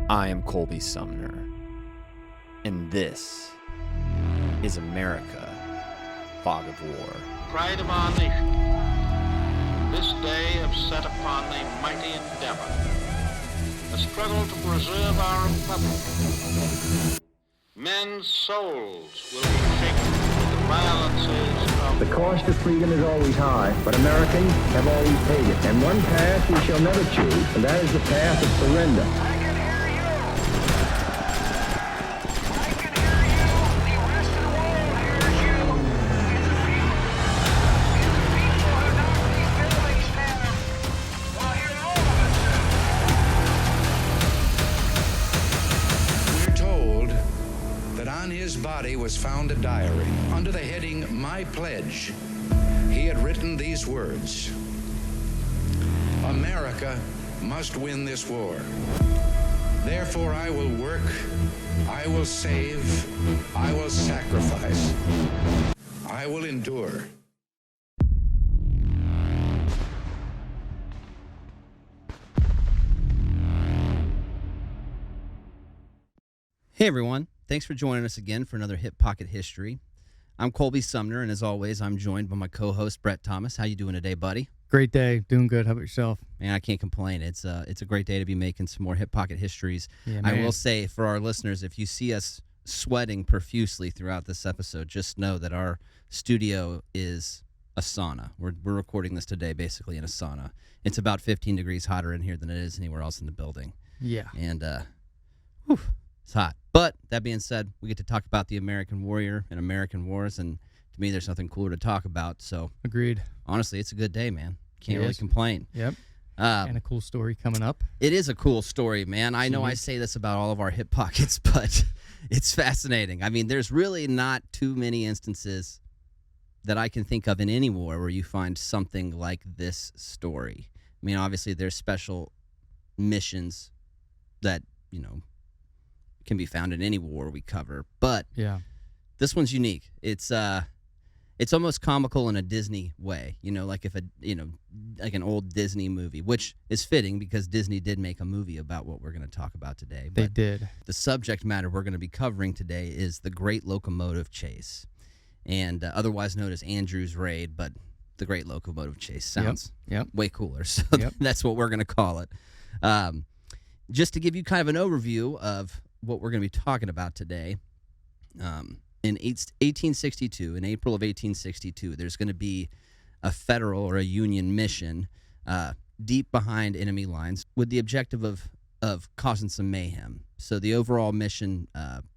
I am Colby Sumner, and this is America, Fog of War. Pride of our nation, this day have set upon a mighty endeavor, a struggle to preserve our republic. Men's souls will be shaken with the violences of... The cost of freedom is always high, but Americans have always paid it. And one path we shall never choose, and that is the path of surrender. I can hear you! I can hear you! The rest of the world hears you! And the people who knock these buildings down will hear all of it. We're told that on his body was found a diary. Under the heading, My Pledge, he had written these words: America must win this war. Therefore, I will work, I will save, I will sacrifice, I will endure. Hey everyone, thanks for joining us again for another Hippocket History. I'm Colby Sumner, and as always, I'm joined by my co-host Brett Thomas. How you doing today, buddy? Great day, doing good. How about yourself? Man, I can't complain. It's a great day to be making some more Hippocket Histories. Yeah, I man. will say for our listeners, if you see us sweating profusely throughout this episode, just know that our studio is a sauna. We're recording this today basically in a sauna. It's about 15 degrees hotter in here than it is anywhere else in the building. Yeah. And it's hot. But that being said, we get to talk about the American warrior and American wars, and to me, there's nothing cooler to talk about. So, Agreed. honestly, it's a good day, man. Can't It really is. complain. Yep. And a cool story coming up. It is a cool story, man. I know I say this about all of our hip pockets, but it's fascinating. I mean, there's really not too many instances that I can think of in any war where you find something like this story. I mean, obviously, there's special missions that, can be found in any war we cover, but Yeah. this one's unique. It's almost comical in a Disney way, like if like an old Disney movie, which is fitting because Disney did make a movie about what we're going to talk about today. They But did. the subject matter we're going to be covering today is the Great Locomotive Chase, and otherwise known as Andrew's Raid, but the Great Locomotive Chase sounds Yep. way cooler, so Yep. that's what we're going to call it. Just to give you kind of an overview of what we're going to be talking about today, in 1862, in April of 1862, there's going to be a federal or a Union mission deep behind enemy lines with the objective of causing some mayhem. So the overall mission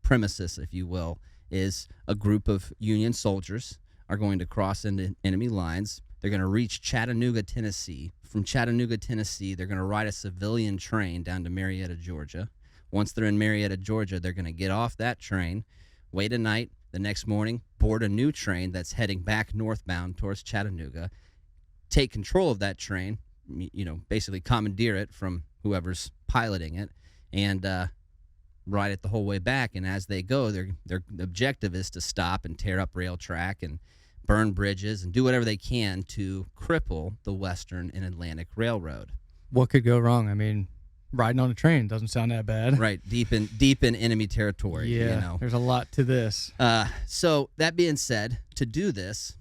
premises, if you will, is a group of Union soldiers are going to cross into enemy lines. They're going to reach Chattanooga, Tennessee. From Chattanooga, Tennessee, they're going to ride a civilian train down to Marietta, Georgia. Once they're in Marietta, Georgia, they're going to get off that train, wait a night, the next morning, board a new train that's heading back northbound towards Chattanooga, take control of that train, basically commandeer it from whoever's piloting it, and ride it the whole way back. And as they go, their objective is to stop and tear up rail track and burn bridges and do whatever they can to cripple the Western and Atlantic Railroad. What could go wrong? I mean, riding on a train doesn't sound that bad. Right, deep in enemy territory. Yeah. There's a lot to this. So that being said, to do this,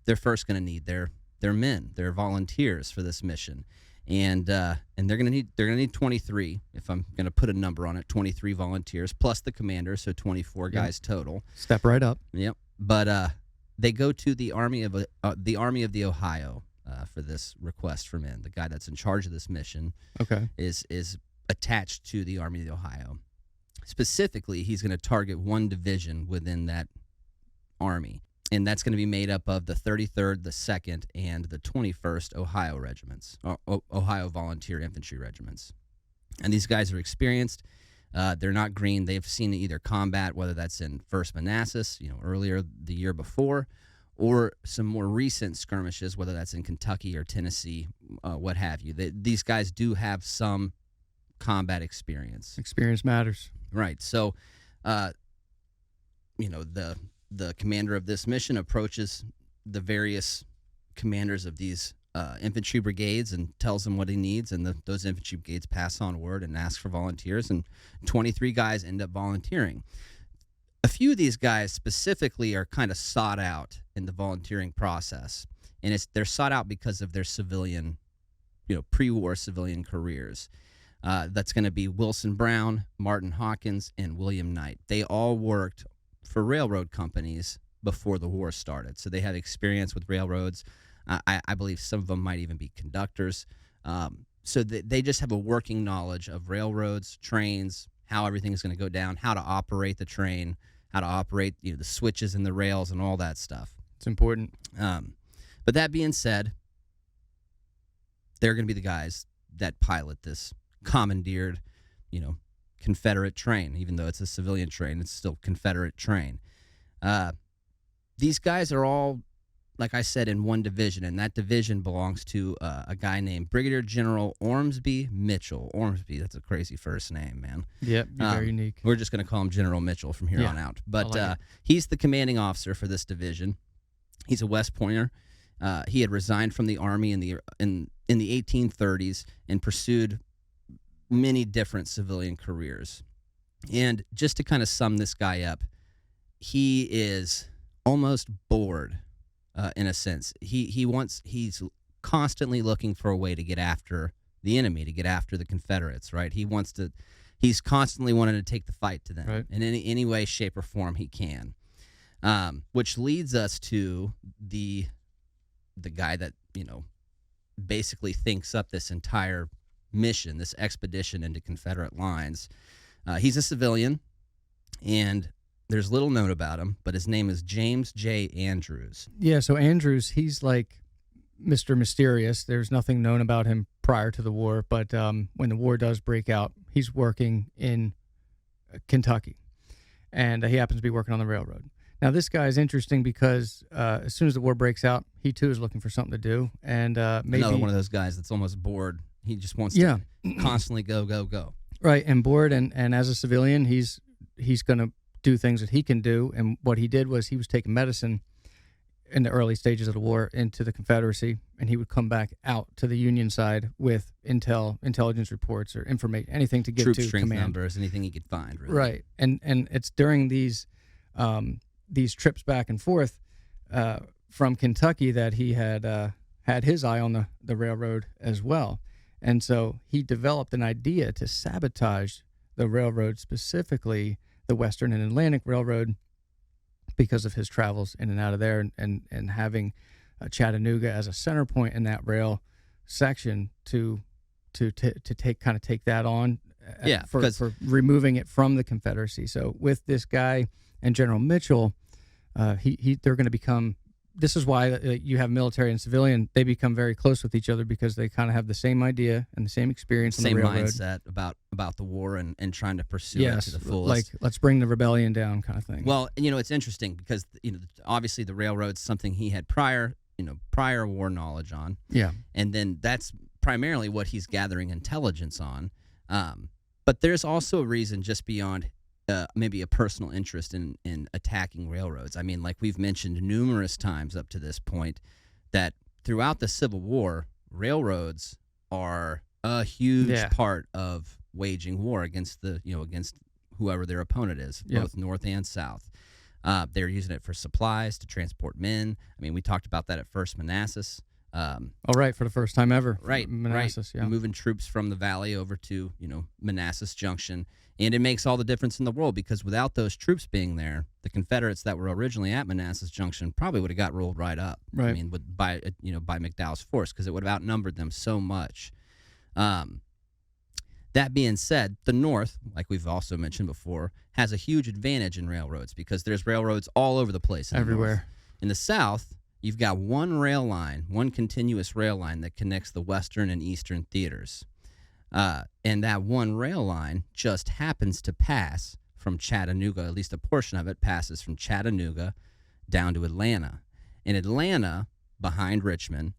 they're first going to need their men, their volunteers for this mission, and they're going to need 23. If I'm going to put a number on it, 23 volunteers plus the commander, so 24 guys total. Step right up. Yep. But they go to the Army of the Ohio for this request for men. The guy that's in charge of this mission Okay. is attached to the Army of the Ohio. Specifically, he's going to target one division within that army, and that's going to be made up of the 33rd, the 2nd, and the 21st Ohio regiments, Ohio Volunteer Infantry regiments. And these guys are experienced. They're not green. They've seen either combat, whether that's in 1st Manassas, earlier the year before, or some more recent skirmishes, whether that's in Kentucky or Tennessee, what have you. These guys do have some combat experience. Experience matters. Right. So, the commander of this mission approaches the various commanders of these infantry brigades and tells them what he needs, and those infantry brigades pass on word and ask for volunteers, and 23 guys end up volunteering. A few of these guys specifically are kind of sought out in the volunteering process, and they're sought out because of their civilian, pre-war civilian careers. That's going to be Wilson Brown, Martin Hawkins, and William Knight. They all worked for railroad companies before the war started, so they have experience with railroads. I believe some of them might even be conductors. So they just have a working knowledge of railroads, trains, how everything is going to go down, how to operate the train, how to operate the switches and the rails and all that stuff. It's important. But that being said, they're going to be the guys that pilot this commandeered, Confederate train. Even though it's a civilian train, it's still Confederate train. These guys are all, like I said, in one division, and that division belongs to a guy named Brigadier General Ormsby Mitchell. Ormsby, that's a crazy first name, man. Yep, very unique. We're just going to call him General Mitchell from here on out. But he's the commanding officer for this division. He's a West Pointer. He had resigned from the Army in the 1830s and pursued many different civilian careers. And just to kind of sum this guy up, he is almost bored. In a sense, he's constantly looking for a way to get after the enemy, to get after the Confederates, right? He's constantly wanting to take the fight to them, right, in any way, shape, or form he can. Which leads us to the guy that basically thinks up this entire mission, this expedition into Confederate lines. He's a civilian, and there's little known about him, but his name is James J. Andrews. Yeah, so Andrews, he's like Mr. Mysterious. There's nothing known about him prior to the war, but when the war does break out, he's working in Kentucky, and he happens to be working on the railroad. Now, this guy is interesting because as soon as the war breaks out, he too is looking for something to do, and maybe another one of those guys that's almost bored. He just wants to constantly go. Right, and bored, and as a civilian, he's going to do things that he can do, and what he did was he was taking medicine in the early stages of the war into the Confederacy, and he would come back out to the Union side with intelligence reports or information, anything to give troop to strength command. numbers, anything he could find. Really. Right, and it's during these trips back and forth from Kentucky that he had his eye on the railroad as well, and so he developed an idea to sabotage the railroad, specifically the Western and Atlantic Railroad, because of his travels in and out of there, and having Chattanooga as a center point in that rail section to take that on, for removing it from the Confederacy. So with this guy and General Mitchell, they're going to become. This is why you have military and civilian. They become very close with each other because they kind of have the same idea and the same experience on the railroad. Same mindset about the war and trying to pursue it to the fullest. Like, let's bring the rebellion down kind of thing. Well, it's interesting because, obviously the railroad's something he had prior war knowledge on. Yeah. And then that's primarily what he's gathering intelligence on. But there's also a reason just beyond maybe a personal interest in attacking railroads. I mean, like we've mentioned numerous times up to this point, that throughout the Civil War, railroads are a huge part of waging war against against whoever their opponent is, both North and South. They're using it for supplies, to transport men. I mean, we talked about that at first Manassas. For the first time ever. Right, Manassas, right. Moving troops from the valley over to, Manassas Junction. And it makes all the difference in the world, because without those troops being there, the Confederates that were originally at Manassas Junction probably would have got rolled right up. Right. I mean, by McDowell's force, because it would have outnumbered them so much. That being said, the North, like we've also mentioned before, has a huge advantage in railroads because there's railroads all over the place. Everywhere. In the South, you've got one rail line, one continuous rail line that connects the Western and Eastern theaters. And that one rail line just happens to pass from Chattanooga, at least a portion of it passes from Chattanooga down to Atlanta. In Atlanta, behind Richmond,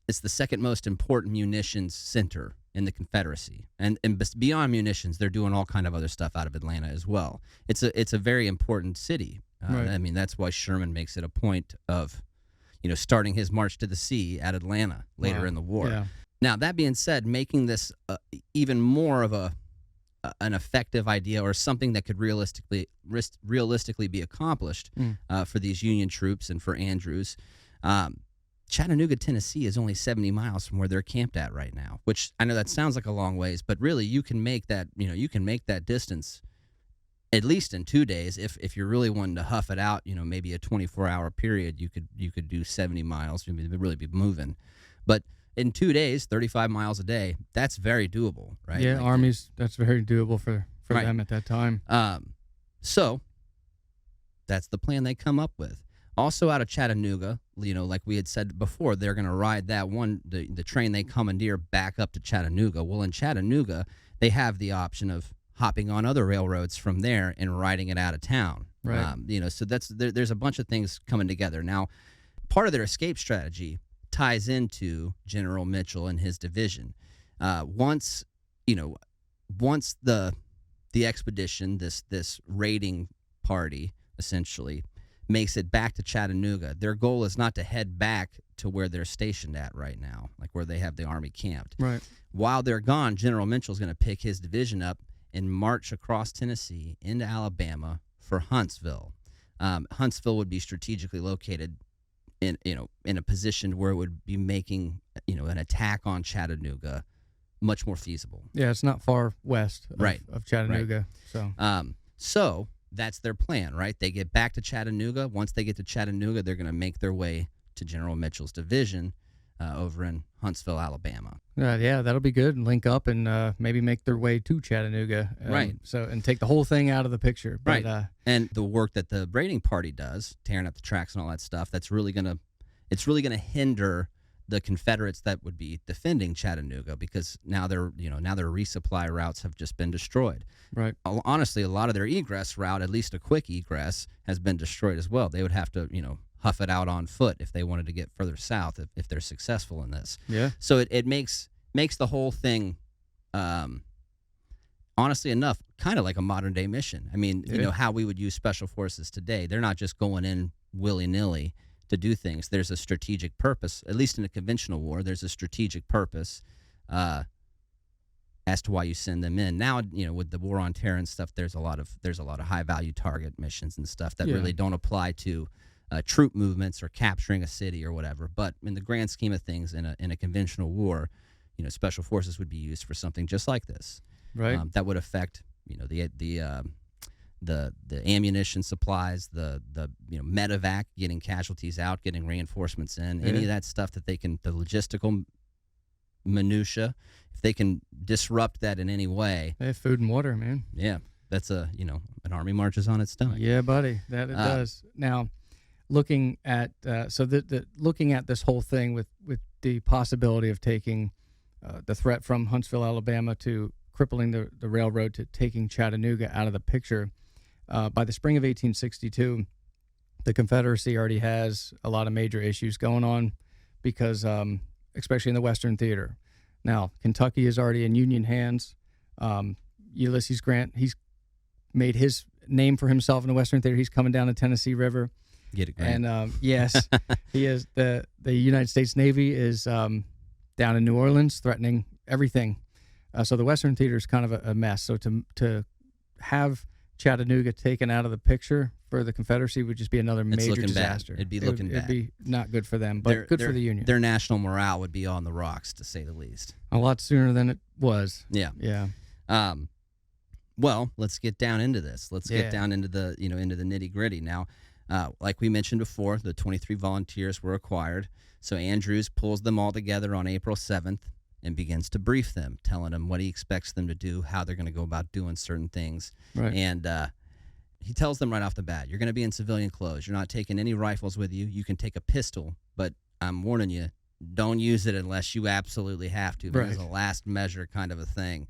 it's the second most important munitions center in the Confederacy. And beyond munitions, they're doing all kind of other stuff out of Atlanta as well. It's a very important city. Right. I mean, that's why Sherman makes it a point of, starting his march to the sea at Atlanta later in the war. Yeah. Now, that being said, making this even more of an effective idea, or something that could realistically be accomplished for these Union troops and for Andrews. Chattanooga, Tennessee is only 70 miles from where they're camped at right now, which I know that sounds like a long ways, but really you can make that distance at least in 2 days. If you're really wanting to huff it out, maybe a 24-hour period, you could do 70 miles. Really be moving. But in 2 days, 35 miles a day, that's very doable, right? Yeah, Like, armies, that's very doable for Right. them at that time. So that's the plan they come up with. Also out of Chattanooga, like we had said before, they're going to ride the train they commandeer back up to Chattanooga. Well, in Chattanooga, they have the option of hopping on other railroads from there and riding it out of town. Right. So there's a bunch of things coming together. Now, part of their escape strategy ties into General Mitchell and his division. Once the expedition, this raiding party, essentially makes it back to Chattanooga, their goal is not to head back to where they're stationed at right now, like where they have the army camped. Right. While they're gone, General Mitchell's going to pick his division up and march across Tennessee into Alabama for Huntsville. Huntsville would be strategically located in a position where it would be making an attack on Chattanooga much more feasible. Yeah, it's not far west of Chattanooga. So that's their plan, right? They get back to Chattanooga. Once they get to Chattanooga, they're going to make their way to General Mitchell's division over in Huntsville, Alabama. Yeah, that'll be good. And link up and maybe make their way to Chattanooga. Right. And take the whole thing out of the picture. But, Right. And the work that the raiding party does, tearing up the tracks and all that stuff, it's really gonna hinder the Confederates that would be defending Chattanooga, because now their resupply routes have just been destroyed. Right. Honestly, a lot of their egress route, at least a quick egress, has been destroyed as well. They would have to, huff it out on foot if they wanted to get further south, if they're successful in this. Yeah. So it makes the whole thing, honestly enough, kind of like a modern day mission. I mean, how we would use special forces today. They're not just going in willy-nilly to do things. There's a strategic purpose, at least in a conventional war. There's a strategic purpose as to why you send them in. Now, with the war on terror and stuff, there's a lot of high value target missions and stuff that really don't apply to troop movements or capturing a city or whatever. But in the grand scheme of things, in a conventional war, special forces would be used for something just like this. Right. That would affect the ammunition supplies, the medevac, getting casualties out, getting reinforcements in, any of that stuff that they can, the logistical minutia, if they can disrupt that in any way. Hey, food and water, man. Yeah, that's an army marches on its stomach. Yeah, buddy, that it does. Now, looking at looking at this whole thing with the possibility of taking the threat from Huntsville, Alabama, to crippling the railroad, to taking Chattanooga out of the picture. By the spring of 1862, the Confederacy already has a lot of major issues going on because, especially in the Western Theater. Now, Kentucky is already in Union hands. Ulysses Grant, he's made his name for himself in the Western Theater. He's coming down the Tennessee River. Get it, Grant. And yes, he is. The United States Navy is down in New Orleans, threatening everything. So the Western Theater is kind of a mess. So to have Chattanooga taken out of the picture for the Confederacy would just be another major disaster. Bad. It'd be looking bad. It'd be not good for them, but good for the Union. Their national morale would be on the rocks, to say the least. A lot sooner than it was. Yeah. Yeah. Well, let's get down into this. Let's get down into the into the nitty gritty. Now, like we mentioned before, the 23 volunteers were acquired. So Andrews pulls them all together on April 7th and begins to brief them, telling them what he expects them to do, how they're going to go about doing certain things. Right. And he tells them right off the bat, you're going to be in civilian clothes. You're not taking any rifles with you. You can take a pistol, but I'm warning you, don't use it unless you absolutely have to. Right. It's a last measure kind of a thing.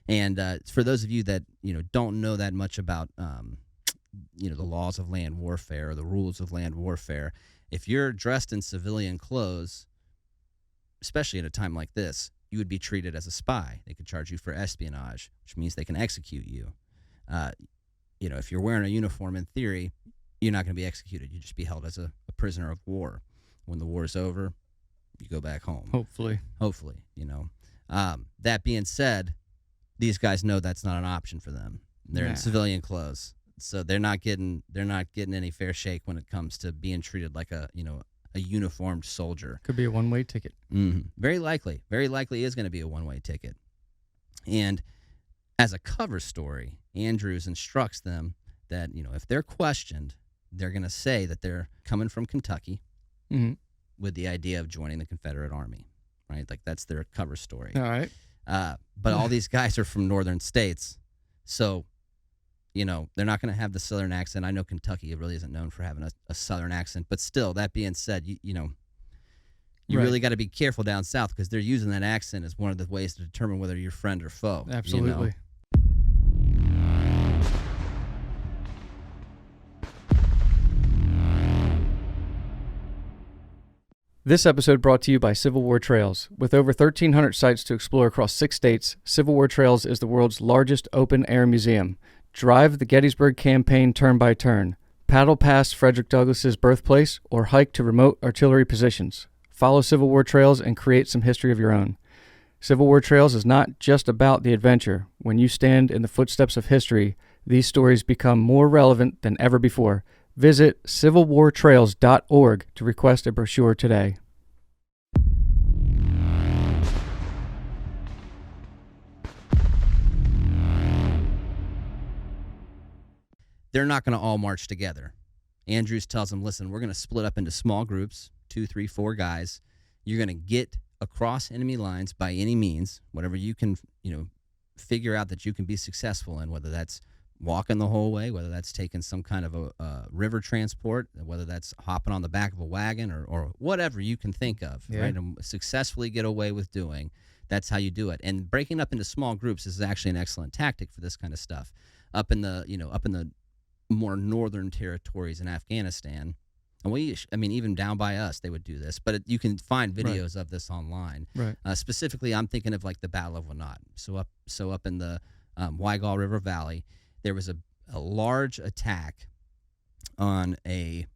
And for those of you that don't know that much about the laws of land warfare or the rules of land warfare, if you're dressed in civilian clothes, especially at a time like this, you would be treated as a spy. They could charge you for espionage, which means they can execute you. If you're wearing a uniform, in theory, you're not going to be executed. You'd just be held as a prisoner of war. When the war's over, you go back home. Hopefully. Hopefully, you know. That being said, these guys know that's not an option for them. They're in civilian clothes, so they're not getting any fair shake when it comes to being treated like a uniformed soldier. Could be a one-way ticket. Mm-hmm. Very likely is going to be a one-way ticket. And as a cover story, Andrews instructs them that, if they're questioned, they're going to say that they're coming from Kentucky with the idea of joining the Confederate Army, right? Like, that's their cover story. All right. But all these guys are from northern states, so, they're not going to have the southern accent. I know Kentucky really isn't known for having a southern accent, but still, that being said, you really got to be careful down south because they're using that accent as one of the ways to determine whether you're friend or foe. Absolutely. This episode brought to you by Civil War Trails. With over 1,300 sites to explore across 6 states, Civil War Trails is the world's largest open-air museum. Drive the Gettysburg Campaign turn by turn. Paddle past Frederick Douglass's birthplace or hike to remote artillery positions. Follow Civil War Trails and create some history of your own. Civil War Trails is not just about the adventure. When you stand in the footsteps of history, these stories become more relevant than ever before. Visit civilwartrails.org to request a brochure today. They're not going to all march together. Andrews tells them, listen, we're going to split up into small groups, 2, 3, 4 guys. You're going to get across enemy lines by any means, whatever you can, figure out that you can be successful in, whether that's walking the whole way, whether that's taking some kind of a river transport, whether that's hopping on the back of a wagon or whatever you can think of, right? And successfully get away with doing. That's how you do it. And breaking up into small groups is actually an excellent tactic for this kind of stuff. Up in the more northern territories in Afghanistan, and even down by us, they would do this. But you can find videos of this online. Right. Specifically, I'm thinking of like the Battle of Wanat. So up in the Waigaw River Valley, there was a large attack on a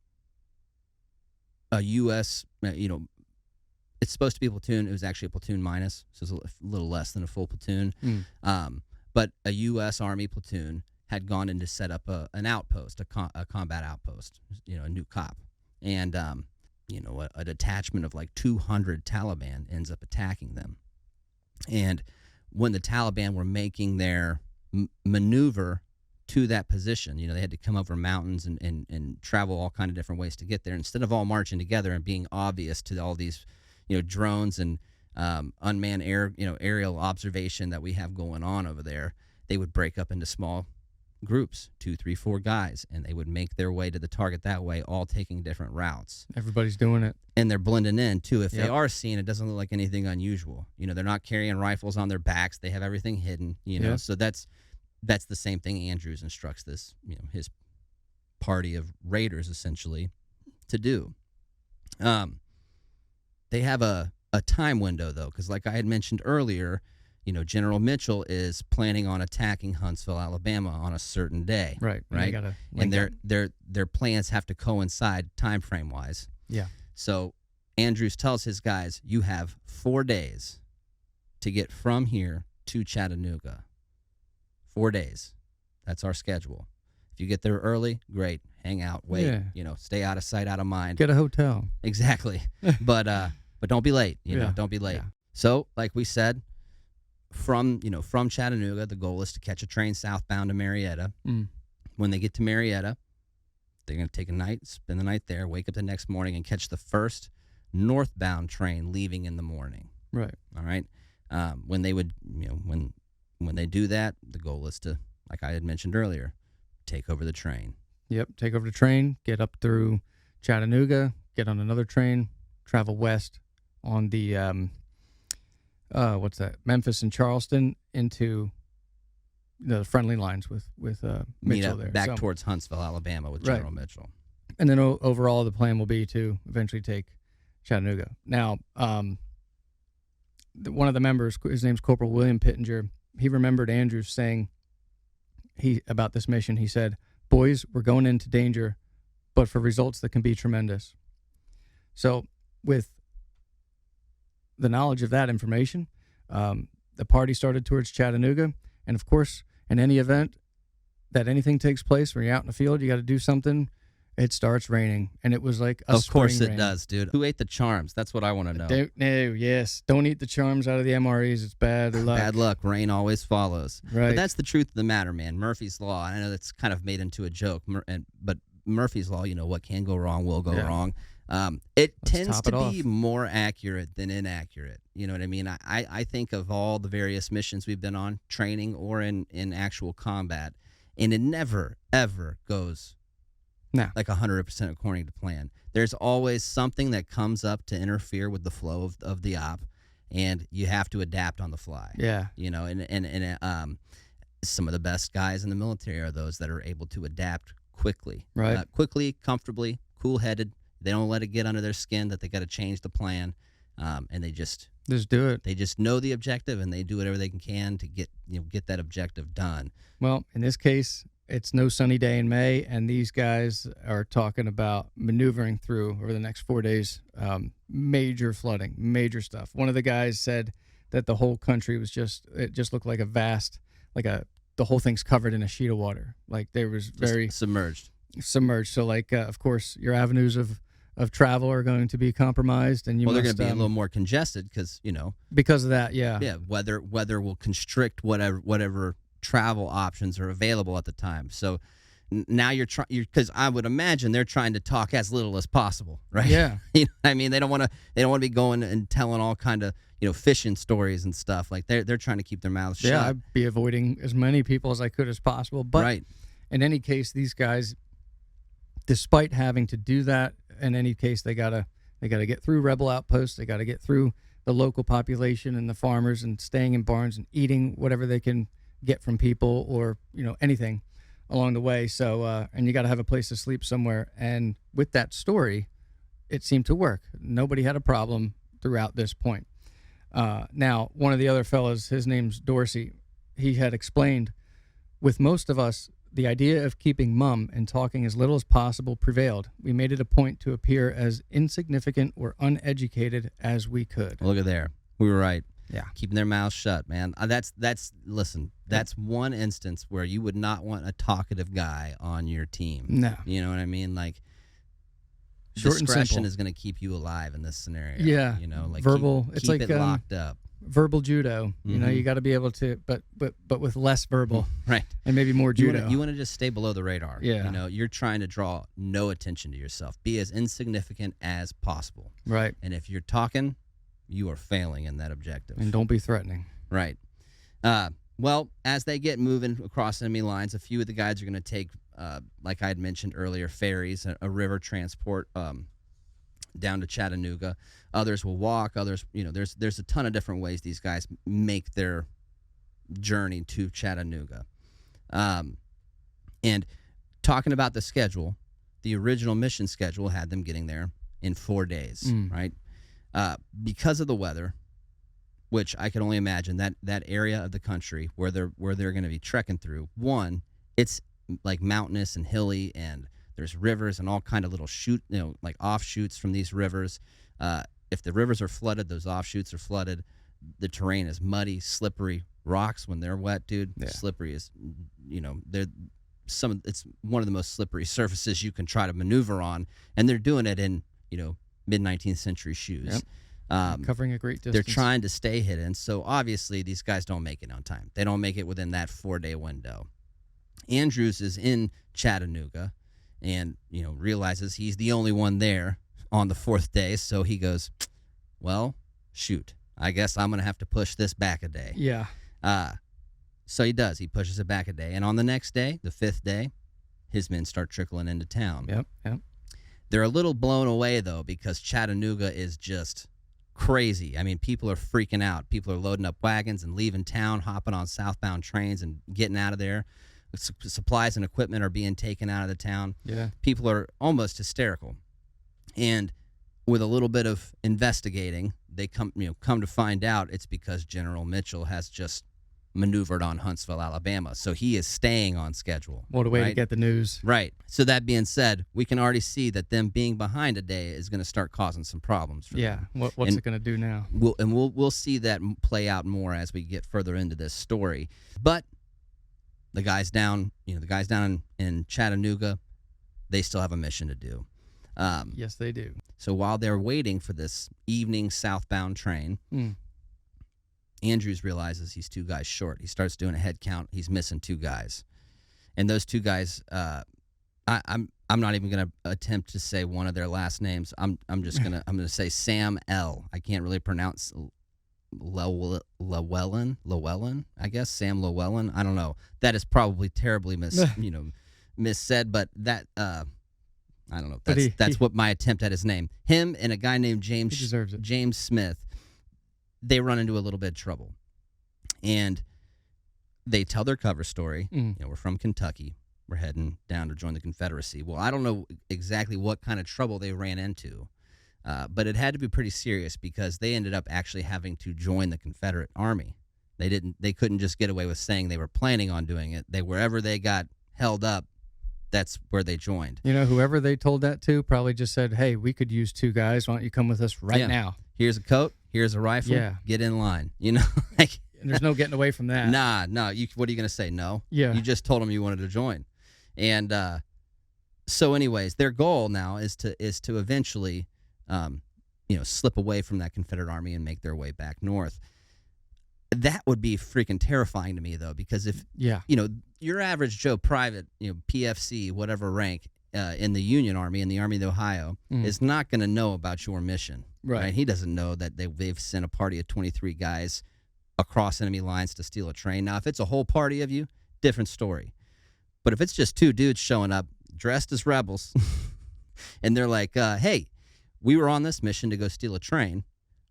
U.S. It's supposed to be a platoon. It was actually a platoon minus, so it's a little less than a full platoon. But a U.S. Army platoon had gone in to set up an outpost, a combat outpost, a new cop. And, a detachment of like 200 Taliban ends up attacking them. And when the Taliban were making their maneuver to that position, they had to come over mountains and travel all kind of different ways to get there. Instead of all marching together and being obvious to all these, drones and unmanned aerial observation that we have going on over there, they would break up into small groups, 2, 3, 4 guys, and they would make their way to the target that way, all taking different routes. Everybody's doing it. And they're blending in, too. If they are seen, it doesn't look like anything unusual. They're not carrying rifles on their backs. They have everything hidden, So that's the same thing Andrews instructs this, his party of raiders, essentially, to do. They have a time window, though, because like I had mentioned earlier, General Mitchell is planning on attacking Huntsville, Alabama on a certain day. Right. And their plans have to coincide time frame wise. Yeah. So Andrews tells his guys, you have 4 days to get from here to Chattanooga. 4 days. That's our schedule. If you get there early, great. Hang out, wait, stay out of sight, out of mind. Get a hotel. Exactly. But don't be late, don't be late. Yeah. So, like we said, from Chattanooga, the goal is to catch a train southbound to Marietta. When they get to Marietta, they're going to take a night, spend the night there, wake up the next morning, and catch the first northbound train leaving in the morning. Right. All right. When they would, when they do that, the goal is to, like I had mentioned earlier, take over the train. Yep. Take over the train, get up through Chattanooga, get on another train, travel west on the Memphis and Charleston into the friendly lines with Mitchell there. Back towards Huntsville, Alabama with General Mitchell. And then overall the plan will be to eventually take Chattanooga. Now, one of the members, his name's Corporal William Pittenger, he remembered Andrews saying about this mission. He said, "Boys, we're going into danger, but for results that can be tremendous." So with the knowledge of that information, the party started towards Chattanooga. And of course, in any event that anything takes place when you're out in the field, you got to do something. It starts raining, and it was like a Of course spring it rain. does, dude. Who ate the charms? That's what I want to know. Don't eat the charms out of the MREs. It's bad luck. Bad luck. Rain always follows. Right. But that's the truth of the matter, man. Murphy's Law. I know that's kind of made into a joke, but Murphy's Law, what can go wrong will go wrong. It tends to be more accurate than inaccurate. You know what I mean? I think of all the various missions we've been on, training or in actual combat, and it never, ever goes like 100% according to plan. There's always something that comes up to interfere with the flow of the op, and you have to adapt on the fly. Yeah. And some of the best guys in the military are those that are able to adapt quickly. Right. Quickly, comfortably, cool-headed. They don't let it get under their skin that they got to change the plan, and they just do it. They just know the objective, and they do whatever they can to get that objective done. Well, in this case, it's no sunny day in May, and these guys are talking about maneuvering through over the next 4 days, major flooding, major stuff. One of the guys said that the whole country was it just looked like a vast, the whole thing's covered in a sheet of water. Like there was very submerged. So of course, your avenues of travel are going to be compromised, and they're going to be a little more congested because because of that. Yeah. Weather will constrict whatever travel options are available at the time. So now you're because I would imagine they're trying to talk as little as possible, right? Yeah. I mean, they don't want to be going and telling all kind of fishing stories and stuff. Like they're trying to keep their mouths shut. Yeah, I'd be avoiding as many people as I could as possible. But in any case, these guys, despite having to do that, in any case, they gotta get through rebel outposts. They gotta get through the local population and the farmers, and staying in barns and eating whatever they can get from people, or anything along the way. So and you got to have a place to sleep somewhere. And with that story, it seemed to work. Nobody had a problem throughout this point. Now, one of the other fellows, his name's Dorsey, he had explained, with most of us, the idea of keeping mum and talking as little as possible prevailed. We made it a point to appear as insignificant or uneducated as we could. Look at there. We were right. Yeah. Keeping their mouths shut, man. That's one instance where you would not want a talkative guy on your team. No. You know what I mean? Like, short discretion and simple is going to keep you alive in this scenario. Yeah. Like verbal. Keep it's like it locked up. Verbal judo. You got to be able to, but with less verbal. Right. And maybe more judo. You want to just stay below the radar. Yeah. You're trying to draw no attention to yourself. Be as insignificant as possible. Right. And if you're talking, you are failing in that objective. And don't be threatening. Right. Well, as they get moving across enemy lines, a few of the guys are going to take, like I had mentioned earlier, ferries, a river transport down to Chattanooga. Others will walk. Others, there's a ton of different ways these guys make their journey to Chattanooga. And talking about the schedule, the original mission schedule had them getting there in 4 days, right? Because of the weather, which I can only imagine that area of the country where they're going to be trekking through. One, it's like mountainous and hilly, and there's rivers and all kind of little like offshoots from these rivers. If the rivers are flooded, those offshoots are flooded. The terrain is muddy, slippery. Rocks, when they're wet, dude, slippery is, it's one of the most slippery surfaces you can try to maneuver on, and they're doing it in, mid-19th century shoes. Yep. Covering a great distance. They're trying to stay hidden, so obviously these guys don't make it on time. They don't make it within that 4-day window. Andrews is in Chattanooga and, realizes he's the only one there on the 4th day, so he goes, well, shoot, I guess I'm going to have to push this back a day. Yeah. So he does. He pushes it back a day. And on the next day, the 5th day, his men start trickling into town. Yep. They're a little blown away, though, because Chattanooga is just crazy. I mean, people are freaking out. People are loading up wagons and leaving town, hopping on southbound trains and getting out of there. Supplies and equipment are being taken out of the town. Yeah. People are almost hysterical. And with a little bit of investigating, they come to find out it's because General Mitchell has just maneuvered on Huntsville, Alabama. So he is staying on schedule. What a way to right? get the news. Right. So that being said, we can already see that them being behind a day is going to start causing some problems for Yeah. them. What's And it going to do now? We'll see that play out more as we get further into this story. But the guys down in Chattanooga, they still have a mission to do. Yes, they do. So while they're waiting for this evening southbound train, Andrews realizes he's 2 guys short. He starts doing a head count. He's missing 2 guys, and those 2 guys, I'm not even gonna attempt to say one of their last names. I'm gonna say Sam L. I can't really pronounce Llewellyn. I guess Sam Llewellyn. I don't know. That is probably terribly missaid, but that I don't know. That's what my attempt at his name. Him and a guy named James Smith. They run into a little bit of trouble, and they tell their cover story. We're from Kentucky. We're heading down to join the Confederacy. Well, I don't know exactly what kind of trouble they ran into, but it had to be pretty serious because they ended up actually having to join the Confederate Army. They couldn't just get away with saying they were planning on doing it. Wherever they got held up, that's where they joined. Whoever they told that to probably just said, "Hey, we could use 2 guys. Why don't you come with us right now? Here's a coat. Here's a rifle. Yeah. Get in line." And there's no getting away from that. Nah. What are you gonna say? No. Yeah. You just told them you wanted to join, and so anyways, their goal now is to eventually, slip away from that Confederate Army and make their way back north. That would be freaking terrifying to me, though, because if your average Joe private, PFC, whatever rank, in the Union Army, in the Army of Ohio, is not going to know about your mission. Right. He doesn't know that they've sent a party of 23 guys across enemy lines to steal a train. Now, if it's a whole party of you, different story. But if it's just 2 dudes showing up dressed as rebels, and they're like, hey, we were on this mission to go steal a train.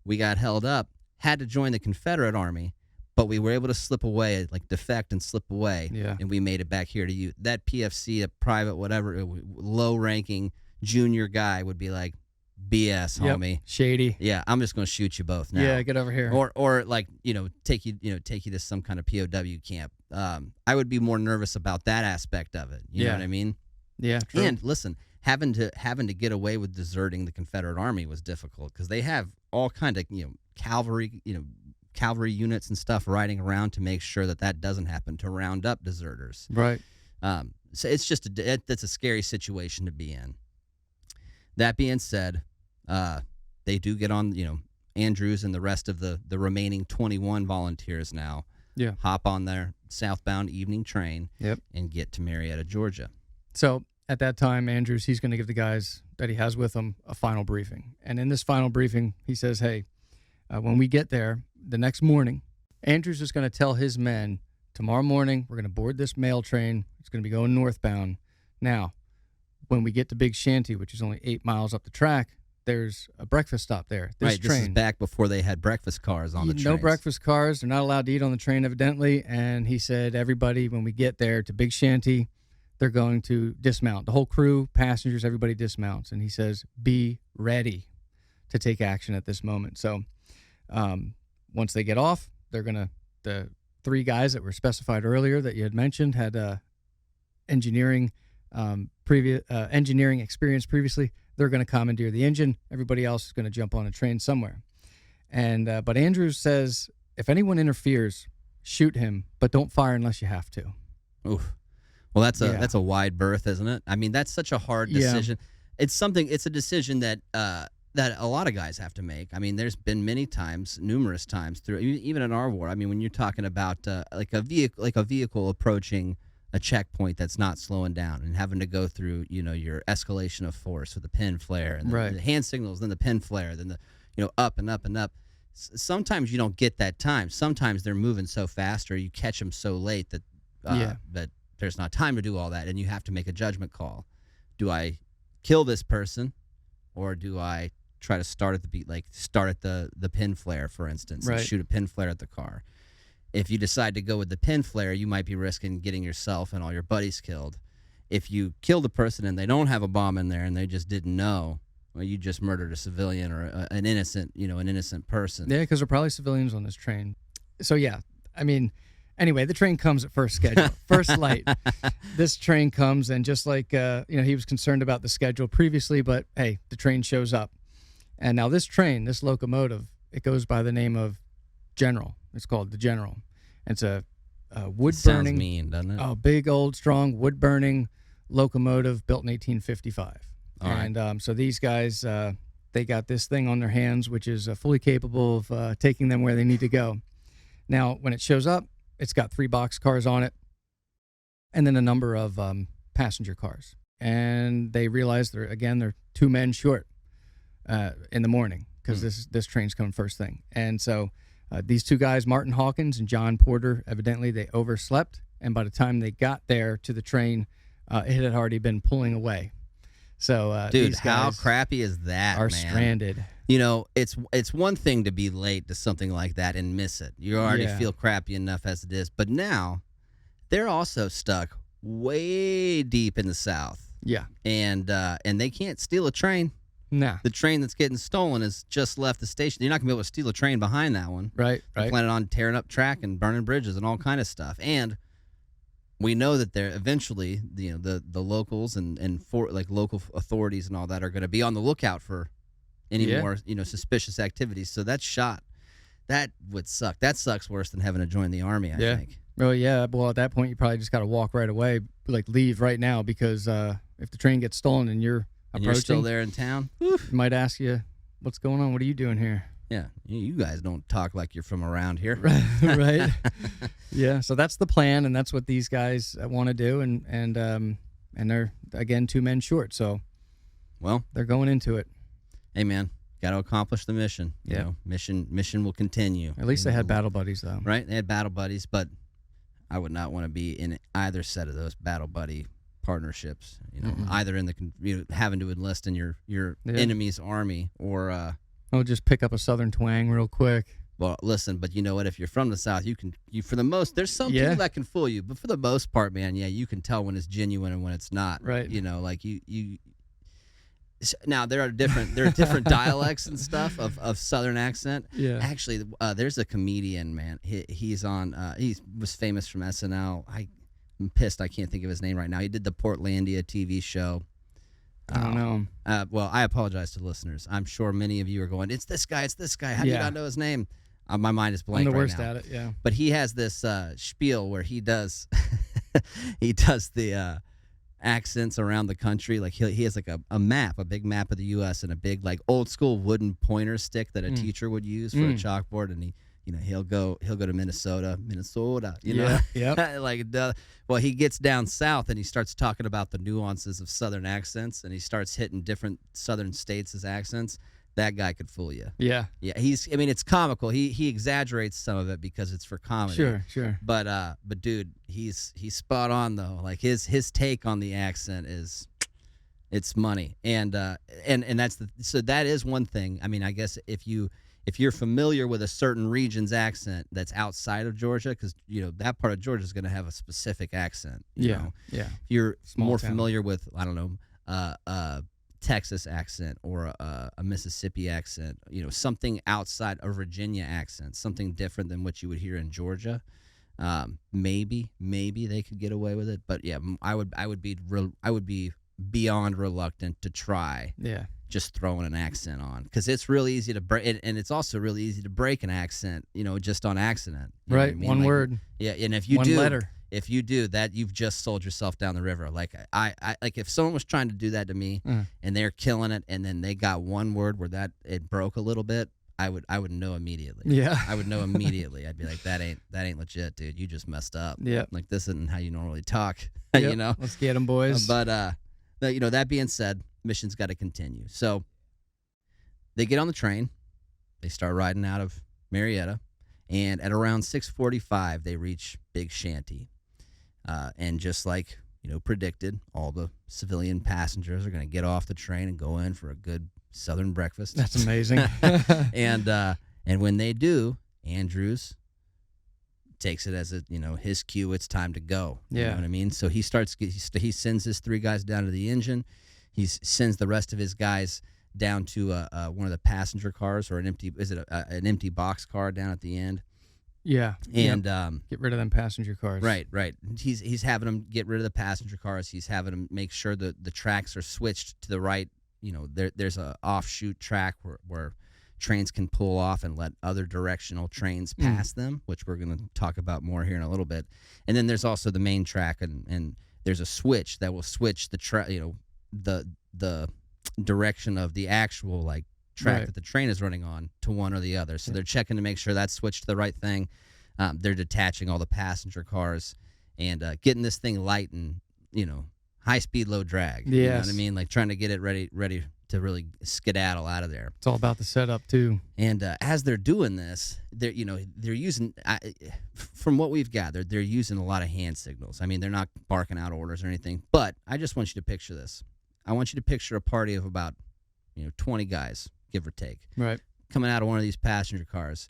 We got held up, had to join the Confederate Army, but we were able to slip away, like defect and slip away, and we made it back here to you. That PFC, a private, whatever, low-ranking junior guy would be like, BS, homie. Shady. Yeah, I'm just going to shoot you both now. Yeah, get over here. Or like, take you to some kind of POW camp. I would be more nervous about that aspect of it. You know what I mean? Yeah, true. And listen, having to get away with deserting the Confederate Army was difficult because they have all kind of, cavalry units and stuff riding around to make sure that doesn't happen, to round up deserters. Right. So it's just that's a scary situation to be in. That being said, they do get on, Andrews and the rest of the remaining 21 volunteers now hop on their southbound evening train and get to Marietta, Georgia. So at that time, Andrews, he's going to give the guys that he has with him a final briefing. And in this final briefing, he says, hey, when we get there the next morning, Andrews is going to tell his men, tomorrow morning, we're going to board this mail train. It's going to be going northbound. Now, when we get to Big Shanty, which is only 8 miles up the track, there's a breakfast stop there. This is back before they had breakfast cars on the train. No breakfast cars. They're not allowed to eat on the train, evidently. And he said, everybody, when we get there to Big Shanty, they're going to dismount. The whole crew, passengers, everybody dismounts. And he says, be ready to take action at this moment. So once they get off, they're going to, the 3 guys that were specified earlier that you had mentioned had engineering experience previously. They're going to commandeer the engine. Everybody else is going to jump on a train somewhere. And but Andrews says, if anyone interferes, shoot him, but don't fire unless you have to. Oof. Well, that's a wide berth, isn't it? I mean, that's such a hard decision. It's a decision that that a lot of guys have to make. I mean, there's been numerous times through, even in our war. I mean, when you're talking about like a vehicle approaching a checkpoint that's not slowing down and having to go through, your escalation of force with the pin flare and the hand signals, then the pin flare, then the, up and up and up. Sometimes you don't get that time. Sometimes they're moving so fast or you catch them so late that that there's not time to do all that, and you have to make a judgment call. Do I kill this person, or do I try to start at the pin flare, for instance, and shoot a pin flare at the car? If you decide to go with the pin flare, you might be risking getting yourself and all your buddies killed. If you kill the person and they don't have a bomb in there and they just didn't know, well, you just murdered a civilian or an innocent person. Yeah, because there are probably civilians on this train. So, yeah, I mean, Anyway, the train comes at first schedule, first light. This train comes, and just like he was concerned about the schedule previously, but hey, the train shows up. And now this train, this locomotive, it goes by the name of General. It's called the General. It's a wood burning. Sounds mean, doesn't it? Oh, big old strong wood burning locomotive built in 1855. All right. And so these guys, they got this thing on their hands, which is fully capable of taking them where they need to go. Now, when it shows up, it's got 3 boxcars on it, and then a number of passenger cars. And they realize they're 2 men short in the morning because this train's coming first thing. And so these 2 guys, Martin Hawkins and John Porter, evidently they overslept. And by the time they got there to the train, it had already been pulling away. So, dude, these how guys crappy is that? are man? stranded. You know, it's one thing to be late to something like that and miss it. You already feel crappy enough as it is. But now they're also stuck way deep in the South. Yeah. And they can't steal a train. Nah. The train that's getting stolen has just left the station. You're not going to be able to steal a train behind that one. Right. They're planning on tearing up track and burning bridges and all kind of stuff. And we know that they're eventually, the locals and for like local authorities and all that are going to be on the lookout for any more, suspicious activities. So that's shot. That would suck. That sucks worse than having to join the army, I think. Oh, yeah. Well, at that point, you probably just got to walk right away, like leave right now, because if the train gets stolen and you're approaching, you're still there in town, it might ask you, what's going on? What are you doing here? Yeah, you guys don't talk like you're from around here. Right. Yeah, so that's the plan, and that's what these guys want to do, and they're, again, 2 men short, so well, they're going into it. Hey, man, got to accomplish the mission. Yeah. Mission will continue. At least they had battle buddies, though. Right, they had battle buddies, but I would not want to be in either set of those battle buddy partnerships. Either in the having to enlist in your enemy's army or. I'll just pick up a Southern twang real quick. Well, listen, but you know what? If you're from the South, you for the most, there's some people that can fool you, but for the most part, man, you can tell when it's genuine and when it's not. Right. Like you. Now there are different dialects and stuff of Southern accent. Yeah. Actually, there's a comedian, man. He's on. He was famous from SNL. I'm pissed I can't think of his name right now. He did the Portlandia TV show. I don't know. Well, I apologize to listeners. I'm sure many of you are going, it's this guy. How do you not know his name? My mind is blank I'm the right worst now. at it, yeah. But he has this spiel where he does the accents around the country. Like he has like a map, a big map of the U.S. and a big like old school wooden pointer stick that a teacher would use for a chalkboard, and he'll go to Minnesota. Yeah. Like well, he gets down south and he starts talking about the nuances of Southern accents, and he starts hitting different Southern states as accents. That guy could fool you. Yeah. Yeah, it's comical. He exaggerates some of it because it's for comedy. Sure. But dude, he's spot on though. Like his take on the accent it's money. And that's so that is one thing. I mean, I guess if you're familiar with a certain region's accent that's outside of Georgia, because that part of Georgia is going to have a specific accent. Yeah. If you're more town. familiar with, I don't know, Texas accent or a Mississippi accent, something outside a Virginia accent, something different than what you would hear in Georgia. Maybe they could get away with it, but yeah, I would be beyond reluctant to try. Yeah. Just throwing an accent on, because it's really easy to break, and it's also really easy to break an accent, just on accident. You know what I Right. mean? One Like, word. Yeah, and if you One letter. if you do that, you've just sold yourself down the river. Like I like if someone was trying to do that to me and they're killing it, and then they got one word where that it broke a little bit, I would know immediately. Yeah. I would know immediately. I'd be like, that ain't legit, dude. You just messed up. Yeah. Like this isn't how you normally talk. Yep. Let's get them, boys. But that being said, mission's got to continue. So they get on the train, they start riding out of Marietta, and at around 6:45 they reach Big Shanty. And just like predicted, all the civilian passengers are going to get off the train and go in for a good Southern breakfast. That's amazing. And when they do, Andrews takes it as his cue. It's time to go. You know what I mean? So he sends his 3 guys down to the engine. He sends the rest of his guys down to one of the passenger cars, or an empty box car down at the end. Yeah. And get rid of them passenger cars. right. He's having them get rid of the passenger cars. He's having them make sure that the tracks are switched to the right. You know, there's a offshoot track where trains can pull off and let other directional trains pass them, which we're going to talk about more here in a little bit. And then there's also the main track, and there's a switch that will switch the the direction of the actual like track that the train is running on to one or the other. So they're checking to make sure that's switched to the right thing. They're detaching all the passenger cars and getting this thing light and, high speed, low drag. Yes. You know what I mean? Like trying to get it ready to really skedaddle out of there. It's all about the setup too. And as they're doing this, they're using, from what we've gathered, they're using a lot of hand signals. I mean, they're not barking out orders or anything, but I just want you to picture this. I want you to picture a party of about, 20 guys, give or take, Right. coming out of one of these passenger cars,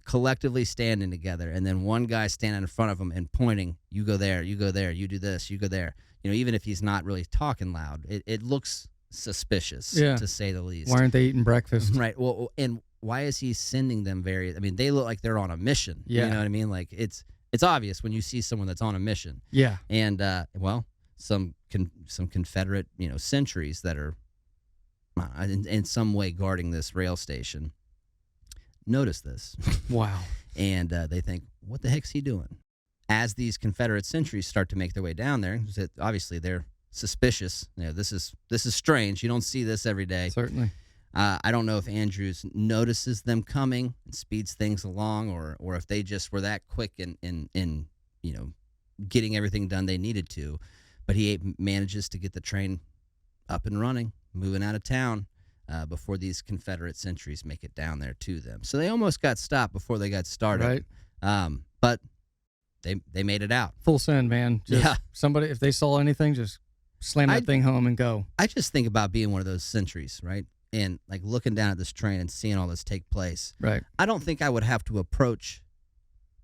collectively standing together, and then one guy standing in front of them and pointing, you go there, you go there, you do this, you go there. Even if he's not really talking loud, it looks suspicious, to say the least. Why aren't they eating breakfast? Right. Well, and why is he sending them they look like they're on a mission. Yeah. You know what I mean? Like it's obvious when you see someone that's on a mission. Yeah. And some Confederate, sentries that are in some way guarding this rail station notice this. Wow. And they think, what the heck's he doing? As these Confederate sentries start to make their way down there, obviously they're suspicious. This is strange. You don't see this every day. Certainly. I don't know if Andrews notices them coming and speeds things along, or if they just were that quick in getting everything done they needed to. But he manages to get the train up and running, moving out of town before these Confederate sentries make it down there to them. So they almost got stopped before they got started. Right. But they made it out. Full send, man. Somebody, if they saw anything, just slam that thing home and go. I just think about being one of those sentries, right? And like looking down at this train and seeing all this take place. Right. I don't think I would have to approach.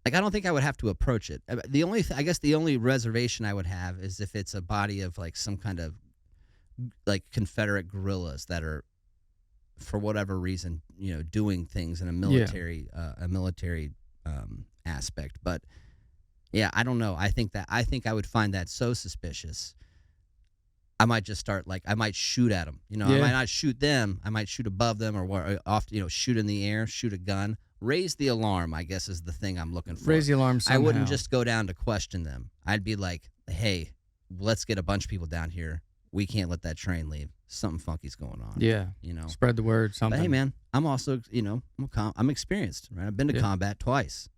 I don't think I would have to approach it. The only reservation I would have is if it's a body of like some kind of like Confederate guerrillas that are, for whatever reason, doing things in a military aspect. But yeah, I don't know. I think I would find that so suspicious. I might just start I might shoot at them. I might not shoot them. I might shoot above them or shoot in the air, shoot a gun. Raise the alarm, I guess, is the thing I'm looking for. Raise the alarm somehow. I wouldn't just go down to question them. I'd be like, hey, let's get a bunch of people down here. We can't let that train leave. Something funky's going on. Yeah. Spread the word, something. But hey, man, I'm also, I'm experienced, right? I've been to combat twice.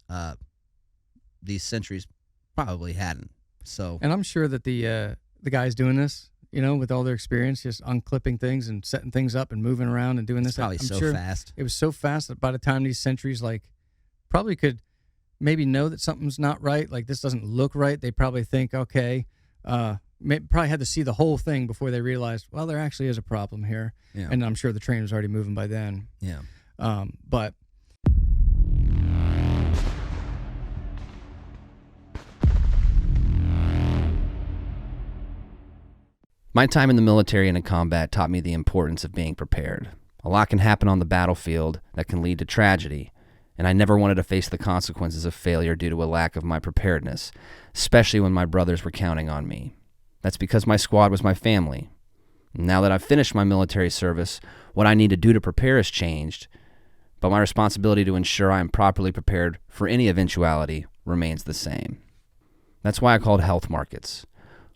These sentries probably hadn't. So. And I'm sure that the guys doing this, with all their experience, just unclipping things and setting things up and moving around and doing this. Probably I'm so sure fast. It was so fast that by the time these sentries probably could maybe know that something's not right, like this doesn't look right. They probably think, okay, probably had to see the whole thing before they realized, well, there actually is a problem here. Yeah. And I'm sure the train was already moving by then. Yeah. But my time in the military and in combat taught me the importance of being prepared. A lot can happen on the battlefield that can lead to tragedy, and I never wanted to face the consequences of failure due to a lack of my preparedness, especially when my brothers were counting on me. That's because my squad was my family. Now that I've finished my military service, what I need to do to prepare has changed, but my responsibility to ensure I am properly prepared for any eventuality remains the same. That's why I called Health Markets.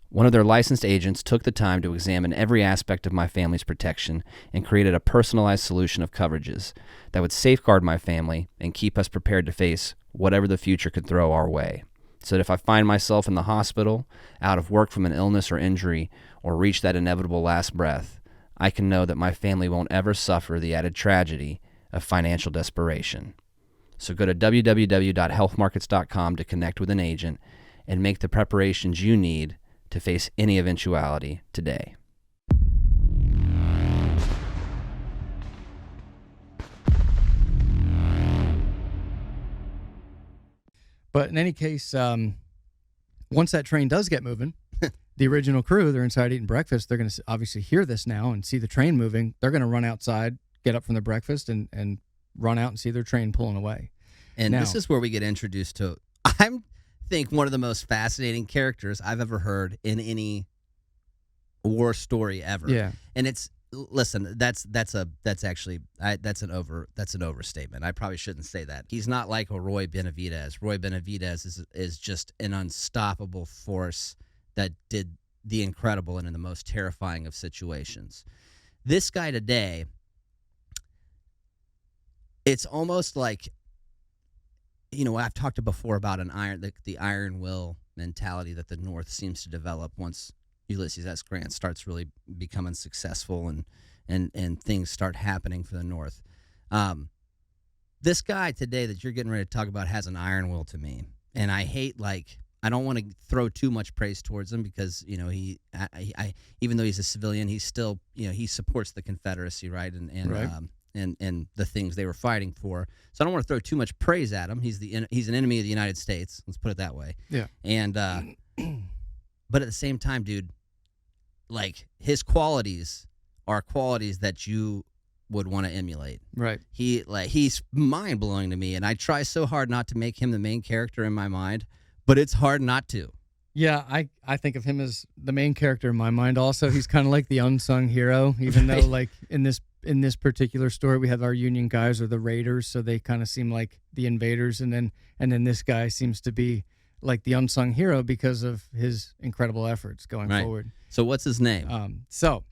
One of their licensed agents took the time to examine every aspect of my family's protection and created a personalized solution of coverages that would safeguard my family and keep us prepared to face whatever the future could throw our way. So that if I find myself in the hospital, out of work from an illness or injury, or reach that inevitable last breath, I can know that my family won't ever suffer the added tragedy of financial desperation. So go to www.healthmarkets.com to connect with an agent and make the preparations you need to face any eventuality today. But in any case, once that train does get moving, the original crew, they're inside eating breakfast. They're going to obviously hear this now and see the train moving. They're going to run outside, get up from their breakfast, and run out and see their train pulling away. And Now- this is where we get introduced to, I think, one of the most fascinating characters I've ever heard in any war story ever. Yeah. And it's, listen, that's an overstatement. I probably shouldn't say that. He's not like a Roy Benavidez. Roy Benavidez is just an unstoppable force that did the incredible and in the most terrifying of situations. This guy today, it's almost like, I've talked before about the iron will mentality that the North seems to develop once Ulysses S. Grant starts really becoming successful and things start happening for the North. This guy today that you're getting ready to talk about has an iron will to me, and I don't want to throw too much praise towards him because he even though he's a civilian, he's still he supports the Confederacy, right? Right. And the things they were fighting for. So I don't want to throw too much praise at him. He's an enemy of the United States. Let's put it that way. Yeah. And but at the same time, dude, like his qualities are qualities that you would want to emulate. Right. He's mind blowing to me, and I try so hard not to make him the main character in my mind, but it's hard not to. Yeah, I think of him as the main character in my mind. Also, he's kind of like the unsung hero, even though like in this particular story we have our Union guys are the raiders, so they kind of seem like the invaders, and then this guy seems to be like the unsung hero because of his incredible efforts going forward. So what's his name? So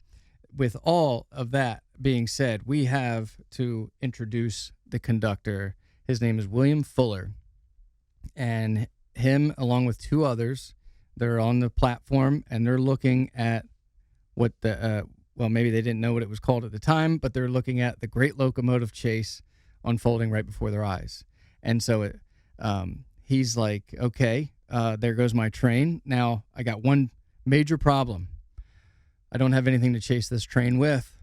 with all of that being said, we have to introduce the conductor. His name is William Fuller, and him along with two others, they're on the platform and they're looking at what maybe they didn't know what it was called at the time, but they're looking at the Great Locomotive Chase unfolding right before their eyes. And so he's like, okay, there goes my train. Now I got one major problem. I don't have anything to chase this train with.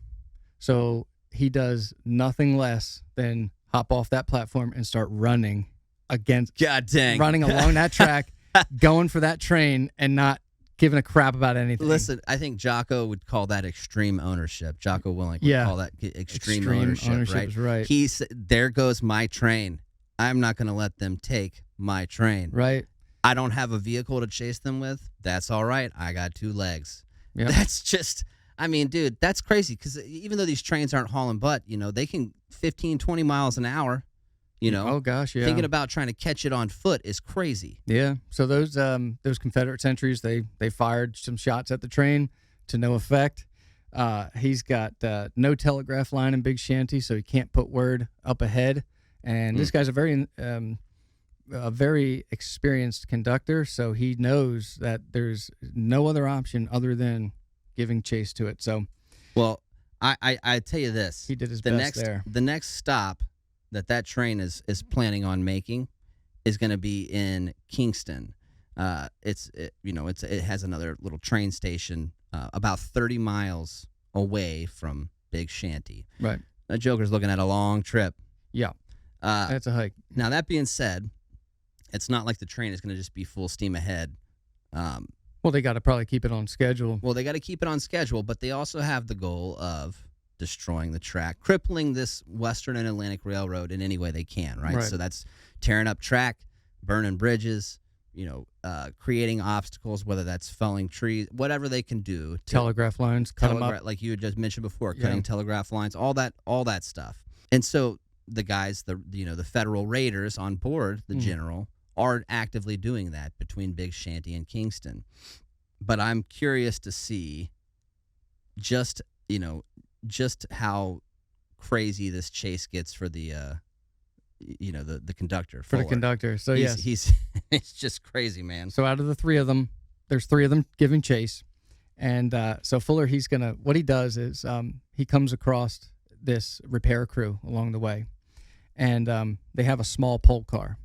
So he does nothing less than hop off that platform and start running running along that track, going for that train and not giving a crap about anything. Listen, I think Jocko would call that extreme ownership. Jocko Willink would call that extreme ownership, right? Is right. He's, there goes my train. I'm not going to let them take my train. Right. I don't have a vehicle to chase them with. That's all right. I got two legs. Yep. That's just, I mean, dude, that's crazy because even though these trains aren't hauling butt, they can 15, 20 miles an hour, Oh, gosh, yeah. Thinking about trying to catch it on foot is crazy. Yeah. So those Confederate sentries, they fired some shots at the train to no effect. He's got no telegraph line in Big Shanty, so he can't put word up ahead. And this guy's a very experienced conductor, so he knows that there's no other option other than giving chase to it. So, well, I tell you this, he did his best there. The next stop that train is planning on making is going to be in Kingston. It has another little train station about 30 miles away from Big Shanty. Right. The Joker's looking at a long trip. Yeah. That's a hike. Now, that being said, it's not like the train is going to just be full steam ahead. Well, they got to probably keep it on schedule. Well, they got to keep it on schedule, but they also have the goal of destroying the track, crippling this Western and Atlantic Railroad in any way they can, right? So that's tearing up track, burning bridges, creating obstacles, whether that's felling trees, whatever they can do. Telegraph lines, cut them up. Like you had just mentioned before, cutting telegraph lines, all that stuff. And so the guys, the Federal raiders on board the general are actively doing that between Big Shanty and Kingston. But I'm curious to see just how crazy this chase gets for the conductor. For the conductor. So he's it's just crazy, man. So out of the three of them, there's three of them giving chase. And so Fuller, what he does is he comes across this repair crew along the way. And they have a small pole car.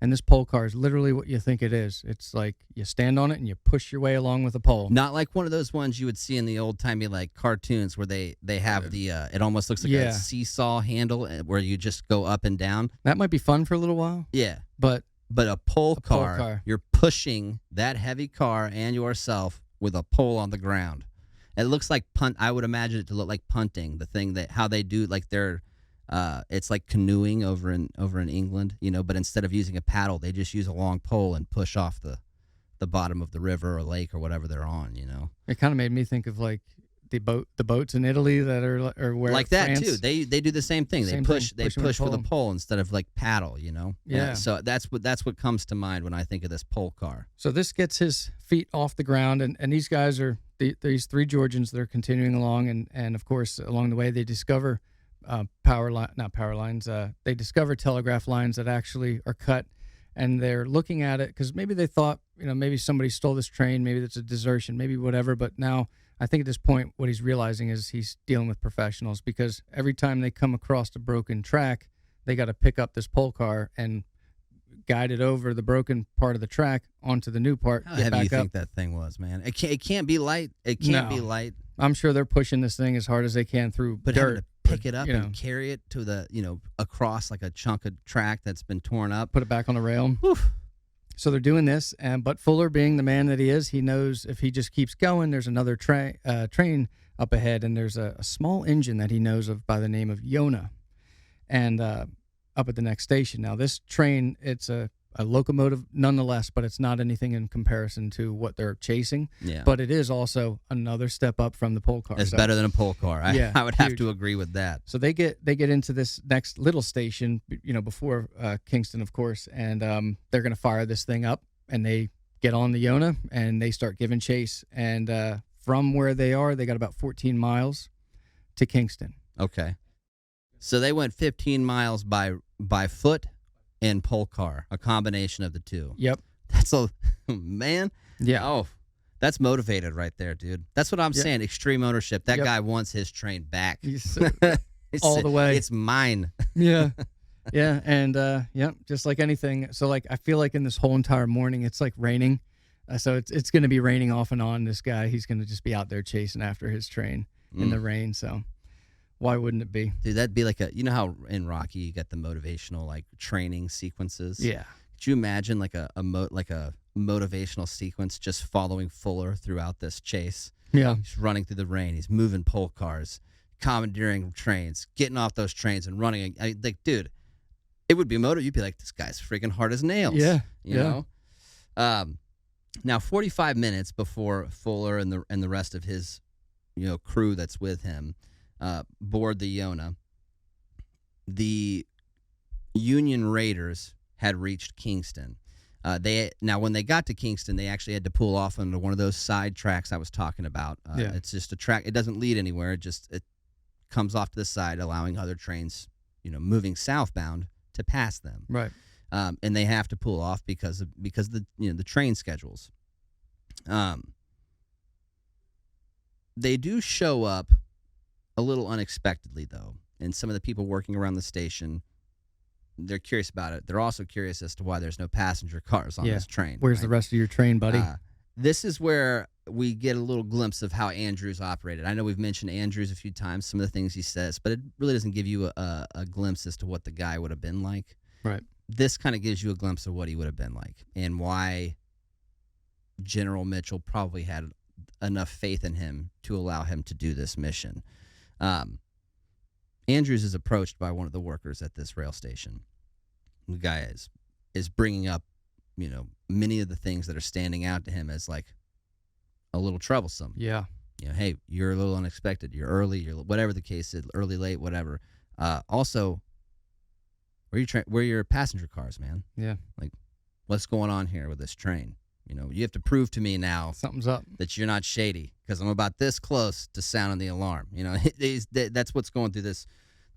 And this pole car is literally what you think it is. It's like you stand on it and you push your way along with a pole. Not like one of those ones you would see in the old-timey like cartoons where they have the it almost looks like a seesaw handle where you just go up and down. That might be fun for a little while. Yeah. But a pole car, you're pushing that heavy car and yourself with a pole on the ground. It looks like I would imagine it to look like punting, the thing how they do like their It's like canoeing over in England, but instead of using a paddle, they just use a long pole and push off the bottom of the river or lake or whatever they're on. It kind of made me think of like the boats in Italy that are or where like that France, too. They do the same thing. Same They push thing, pushing with a pole. pole instead of like paddle. Yeah. So that's what comes to mind when I think of this pole car. So this gets his feet off the ground, and these guys are these three Georgians. They're continuing along, and of course along the way they discover not power lines. They discover telegraph lines that actually are cut, and they're looking at it because maybe they thought maybe somebody stole this train, maybe it's a desertion, maybe whatever. But now I think at this point what he's realizing is he's dealing with professionals, because every time they come across a broken track, they got to pick up this pole car and guide it over the broken part of the track onto the new part. How get heavy back you up. think that thing was, man? It can't be light. It can't No. be light. I'm sure they're pushing this thing as hard as they can through But having dirt. to pick it up and carry it to the across like a chunk of track that's been torn up. Put it back on the rail. Oof. So they're doing this, but Fuller, being the man that he is, he knows if he just keeps going, there's another train up ahead, and there's a small engine that he knows of by the name of Yona, and up at the next station. Now, this train, it's a locomotive nonetheless, but it's not anything in comparison to what they're chasing. Yeah. But it is also another step up from the pole car. It's So- better than a pole car. Yeah, I would have huge. to agree with that. So they get into this next little station, before Kingston, of course, and they're going to fire this thing up, and they get on the Yona and they start giving chase. And from where they are, they got about 14 miles to Kingston. Okay. So they went 15 miles by foot and pole car, a combination of the two. Yep. That's man. Yeah. Oh, that's motivated right there, dude. That's what I'm Yep. saying. Extreme ownership. That Yep. guy wants his train back. He's- It's- all the way. It's mine. Yeah. Yeah. And just like anything. So like I feel like in this whole entire morning, it's like raining. So it's going to be raining off and on. This guy, he's going to just be out there chasing after his train in the rain. So why wouldn't it be? Dude, that'd be like how in Rocky you got the motivational like training sequences. Yeah. Could you imagine like a motivational sequence just following Fuller throughout this chase? Yeah. He's running through the rain. He's moving pole cars, commandeering trains, getting off those trains and running. Dude, it would be You'd be like, this guy's freaking hard as nails. Yeah. You know. Now 45 minutes before Fuller and the rest of his, crew that's with him, board the Yona, the Union Raiders had reached Kingston. When they got to Kingston, they actually had to pull off onto one of those side tracks I was talking about. Yeah. It's just a track. It doesn't lead anywhere. It comes off to the side, allowing other trains, moving southbound to pass them. Right. And they have to pull off because the train schedules. They do show up a little unexpectedly, though, and some of the people working around the station, they're curious about it. They're also curious as to why there's no passenger cars on this train. Where's the rest of your train, buddy? This is where we get a little glimpse of how Andrews operated. I know we've mentioned Andrews a few times, some of the things he says, but it really doesn't give you a glimpse as to what the guy would have been like. Right. This kind of gives you a glimpse of what he would have been like and why General Mitchell probably had enough faith in him to allow him to do this mission. Andrews is approached by one of the workers at this rail station. The guy is bringing up, many of the things that are standing out to him as like a little troublesome. Yeah. Hey, you're a little unexpected. You're early. You're whatever the case is, early, late, whatever. Also, where are your passenger cars, man? Yeah. Like, what's going on here with this train? You have to prove to me now Something's up. that you're not shady, because I'm about this close to sounding the alarm. That's what's going through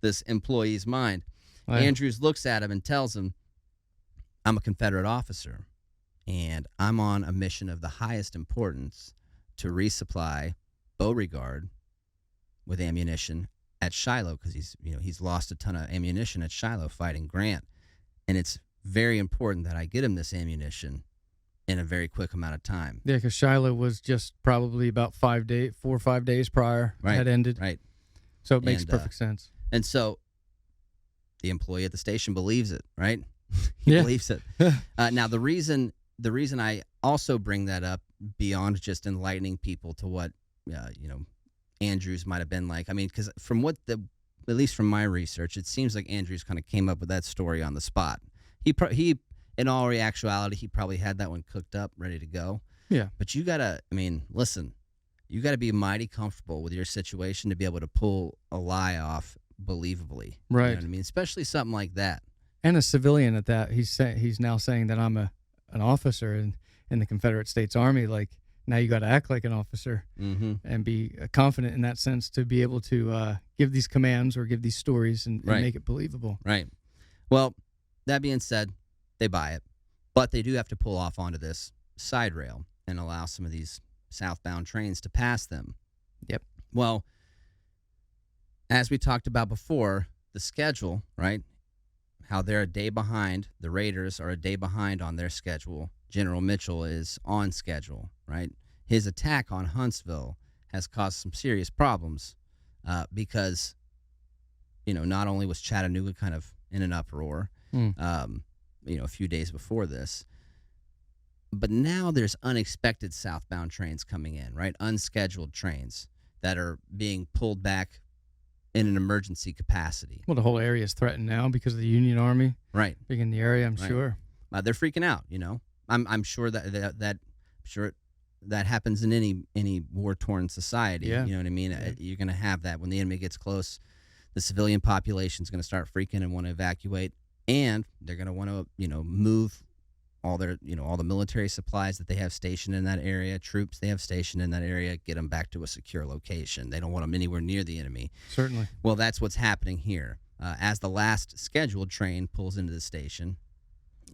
this employee's mind. Right. Andrews looks at him and tells him, I'm a Confederate officer, and I'm on a mission of the highest importance to resupply Beauregard with ammunition at Shiloh, because he's lost a ton of ammunition at Shiloh fighting Grant, and it's very important that I get him this ammunition in a very quick amount of time. Yeah, because Shiloh was just probably about 4 or 5 days prior had ended. Right. So it makes And, perfect sense. And so the employee at the station believes it, right? Yeah. Believes it. Now, the reason I also bring that up beyond just enlightening people to what, Andrews might have been like, I mean, because from what at least from my research, it seems like Andrews kind of came up with that story on the spot. He in all actuality, he probably had that one cooked up, ready to go. Yeah. But you gotta, I mean, listen, you gotta be mighty comfortable with your situation to be able to pull a lie off believably. Right. You know what I mean? Especially something like that. And a civilian at that. He's now saying that I'm an officer in the Confederate States Army. Like, now you got to act like an officer and be confident in that sense to be able to give these commands or give these stories and make it believable. Right. Well, that being said, they buy it, but they do have to pull off onto this side rail and allow some of these southbound trains to pass them. Yep. Well, as we talked about before, the schedule, right? How they're a day behind. The Raiders are a day behind on their schedule. General Mitchell is on schedule, right? His attack on Huntsville has caused some serious problems because, not only was Chattanooga kind of in an uproar, a few days before this, but now there's unexpected southbound trains coming in, right? Unscheduled trains that are being pulled back in an emergency capacity. Well, the whole area is threatened now because of the Union Army being in the area, I'm sure. They're freaking out, I'm sure that happens in any war-torn society. Yeah. You know what I mean? Yeah. You're going to have that when the enemy gets close. The civilian population is going to start freaking and want to evacuate, and they're going to want to, move all their, all the military supplies that they have stationed in that area, troops they have stationed in that area, get them back to a secure location. They don't want them anywhere near the enemy. Certainly. Well, that's what's happening here. As the last scheduled train pulls into the station,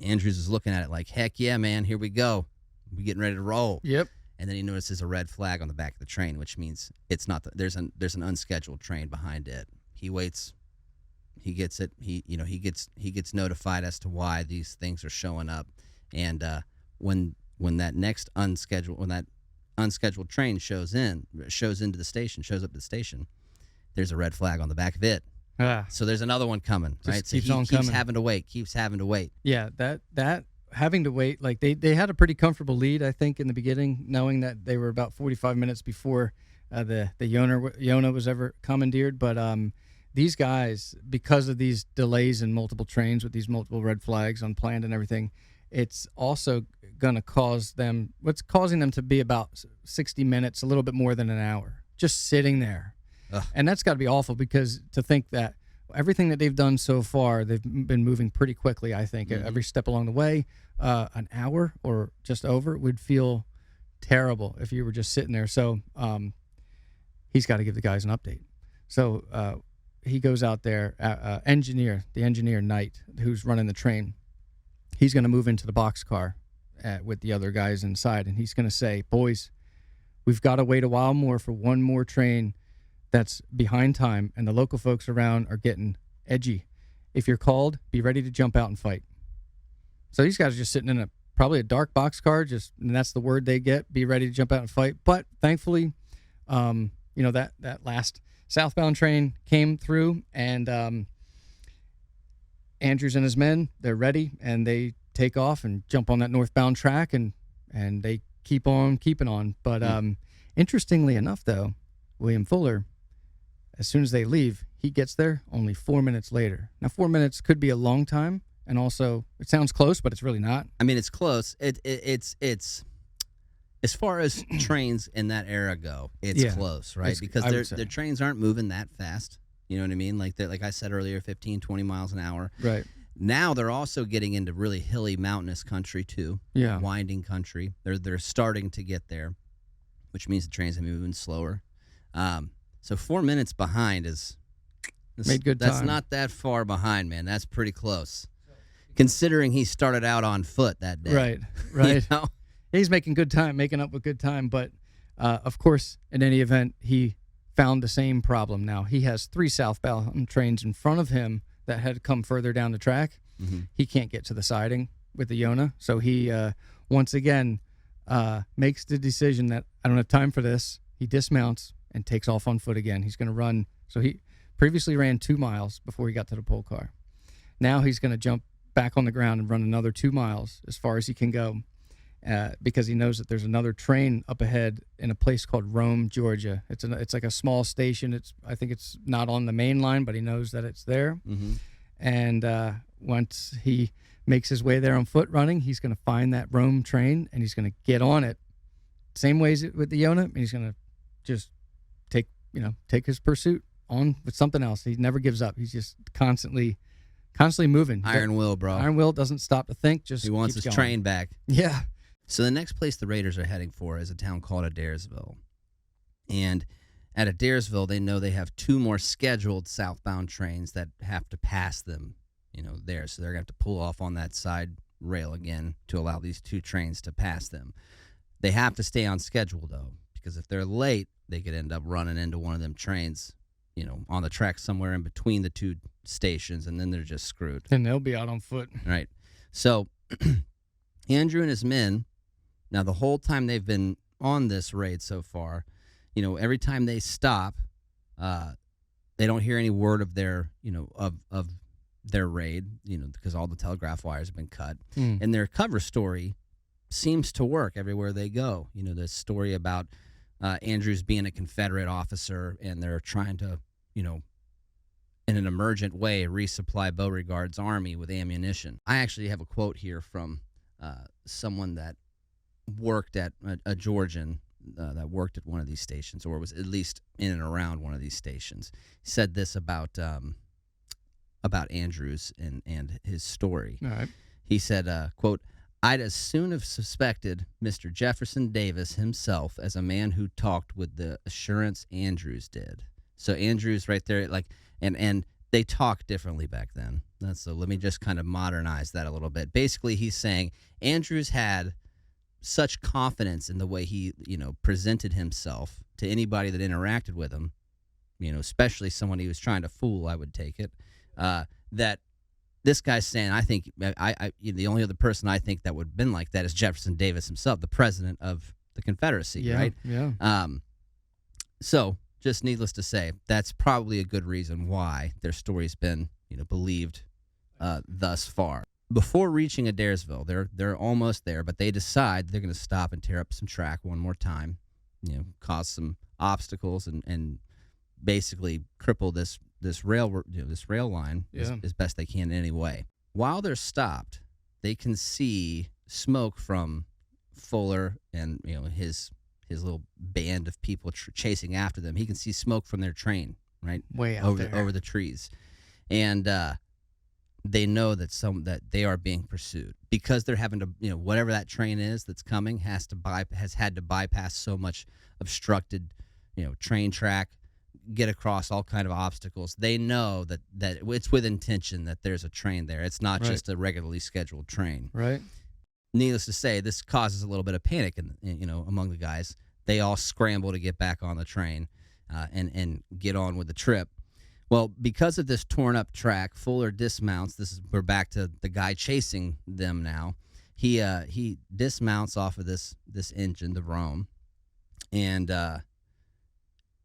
Andrews is looking at it like, heck yeah, man, here we go. We're getting ready to roll. Yep. And then he notices a red flag on the back of the train, which means it's not there's an unscheduled train behind it. He waits. He gets it. He gets notified as to why these things are showing up. And when that unscheduled train shows up to the station, there's a red flag on the back of it. So there's another one coming, right? So he keeps having to wait. Yeah, that having to wait, like they had a pretty comfortable lead, I think, in the beginning, knowing that they were about 45 minutes before the Yonah was ever commandeered. But these guys, because of these delays in multiple trains with these multiple red flags unplanned and everything, it's also going to cause them, what's causing them to be about 60 minutes, a little bit more than an hour, just sitting there. Ugh. And that's got to be awful, because to think that everything that they've done so far, they've been moving pretty quickly, I think. Every step along the way, an hour or just over would feel terrible if you were just sitting there. So he's got to give the guys an update. So he goes out there, the engineer Knight, who's running the train. He's going to move into the boxcar with the other guys inside, and he's going to say, boys, we've got to wait a while more for one more train that's behind time, and the local folks around are getting edgy. If you're called, be ready to jump out and fight. So these guys are just sitting in probably a dark boxcar, and that's the word they get, be ready to jump out and fight. But thankfully, that last southbound train came through, and Andrews and his men, they're ready, and they take off and jump on that northbound track, and they keep on keeping on. But interestingly enough, though, William Fuller, as soon as they leave, he gets there only 4 minutes later. Now, 4 minutes could be a long time, and also it sounds close, but it's really not. I mean, it's close. It's as far as trains in that era go, it's close, right? Because their trains aren't moving that fast. You know what I mean? Like I said earlier, 15, 20 miles an hour. Right. Now they're also getting into really hilly, mountainous country too. Yeah. Winding country. They're starting to get there, which means the trains are moving slower. So 4 minutes behind made good That's time. not that far behind, man. That's pretty close, considering he started out on foot that day. Right. Right. You know? He's making up with good time, but of course, in any event, he found the same problem. Now he has 3 southbound trains in front of him that had come further down the track. Mm-hmm. He can't get to the siding with the Yonah, so he once again makes the decision that I don't have time for this. He dismounts and takes off on foot again. He's going to run. So he previously ran 2 miles before he got to the pole car. Now he's going to jump back on the ground and run another 2 miles as far as he can go. because he knows that there's another train up ahead in a place called Rome, Georgia. It's like a small station. I think it's not on the main line, but he knows that it's there. Mm-hmm. And once he makes his way there on foot running, he's going to find that Rome train and he's going to get on it. Same ways with the Yona, and he's going to just take his pursuit on with something else. He never gives up. He's just constantly moving. Iron will, bro. Iron will doesn't stop to think. Just He wants keeps his going. train back. Yeah. So the next place the Raiders are heading for is a town called Adairsville. And at Adairsville, they know they have 2 more scheduled southbound trains that have to pass them, there. So they're going to have to pull off on that side rail again to allow these 2 trains to pass them. They have to stay on schedule, though, because if they're late, they could end up running into one of them trains, on the track somewhere in between the 2 stations, and then they're just screwed. And they'll be out on foot. Right. So Andrew and his men, now the whole time they've been on this raid so far, every time they stop, they don't hear any word of their, of their raid, because all the telegraph wires have been cut. And their cover story seems to work everywhere they go. The story about Andrews being a Confederate officer, and they're trying to, in an emergent way, resupply Beauregard's army with ammunition. I actually have a quote here from someone that worked at a Georgian that worked at one of these stations, or was at least in and around one of these stations. He said this about Andrews and his story. All right. He said, quote, "I'd as soon have suspected Mr. Jefferson Davis himself as a man who talked with the assurance Andrews did." So Andrews right there, and they talk differently back then. So let me just kind of modernize that a little bit. Basically, he's saying Andrews had such confidence in the way he, presented himself to anybody that interacted with him, especially someone he was trying to fool, I would take it, that this guy's saying, I think, the only other person I think that would have been like that is Jefferson Davis himself, the president of the Confederacy, right? Yeah. So, just needless to say, that's probably a good reason why their story's been, believed thus far. Before reaching Adairsville, they're almost there, but they decide they're going to stop and tear up some track one more time, cause some obstacles and basically cripple this rail line as best they can in any way. While they're stopped, they can see smoke from Fuller and his little band of people chasing after them. He can see smoke from their train, right, Way out there. over the trees, and they know that they are being pursued because they're having to, whatever that train is that's coming has had to bypass so much obstructed, train track, get across all kind of obstacles. They know that it's with intention that there's a train there. It's not Right. just a regularly scheduled train. Right. Needless to say, this causes a little bit of panic among the guys. They all scramble to get back on the train and get on with the trip. Well, because of this torn up track, Fuller dismounts. We're back to the guy chasing them now. He dismounts off of this engine, the Rome, and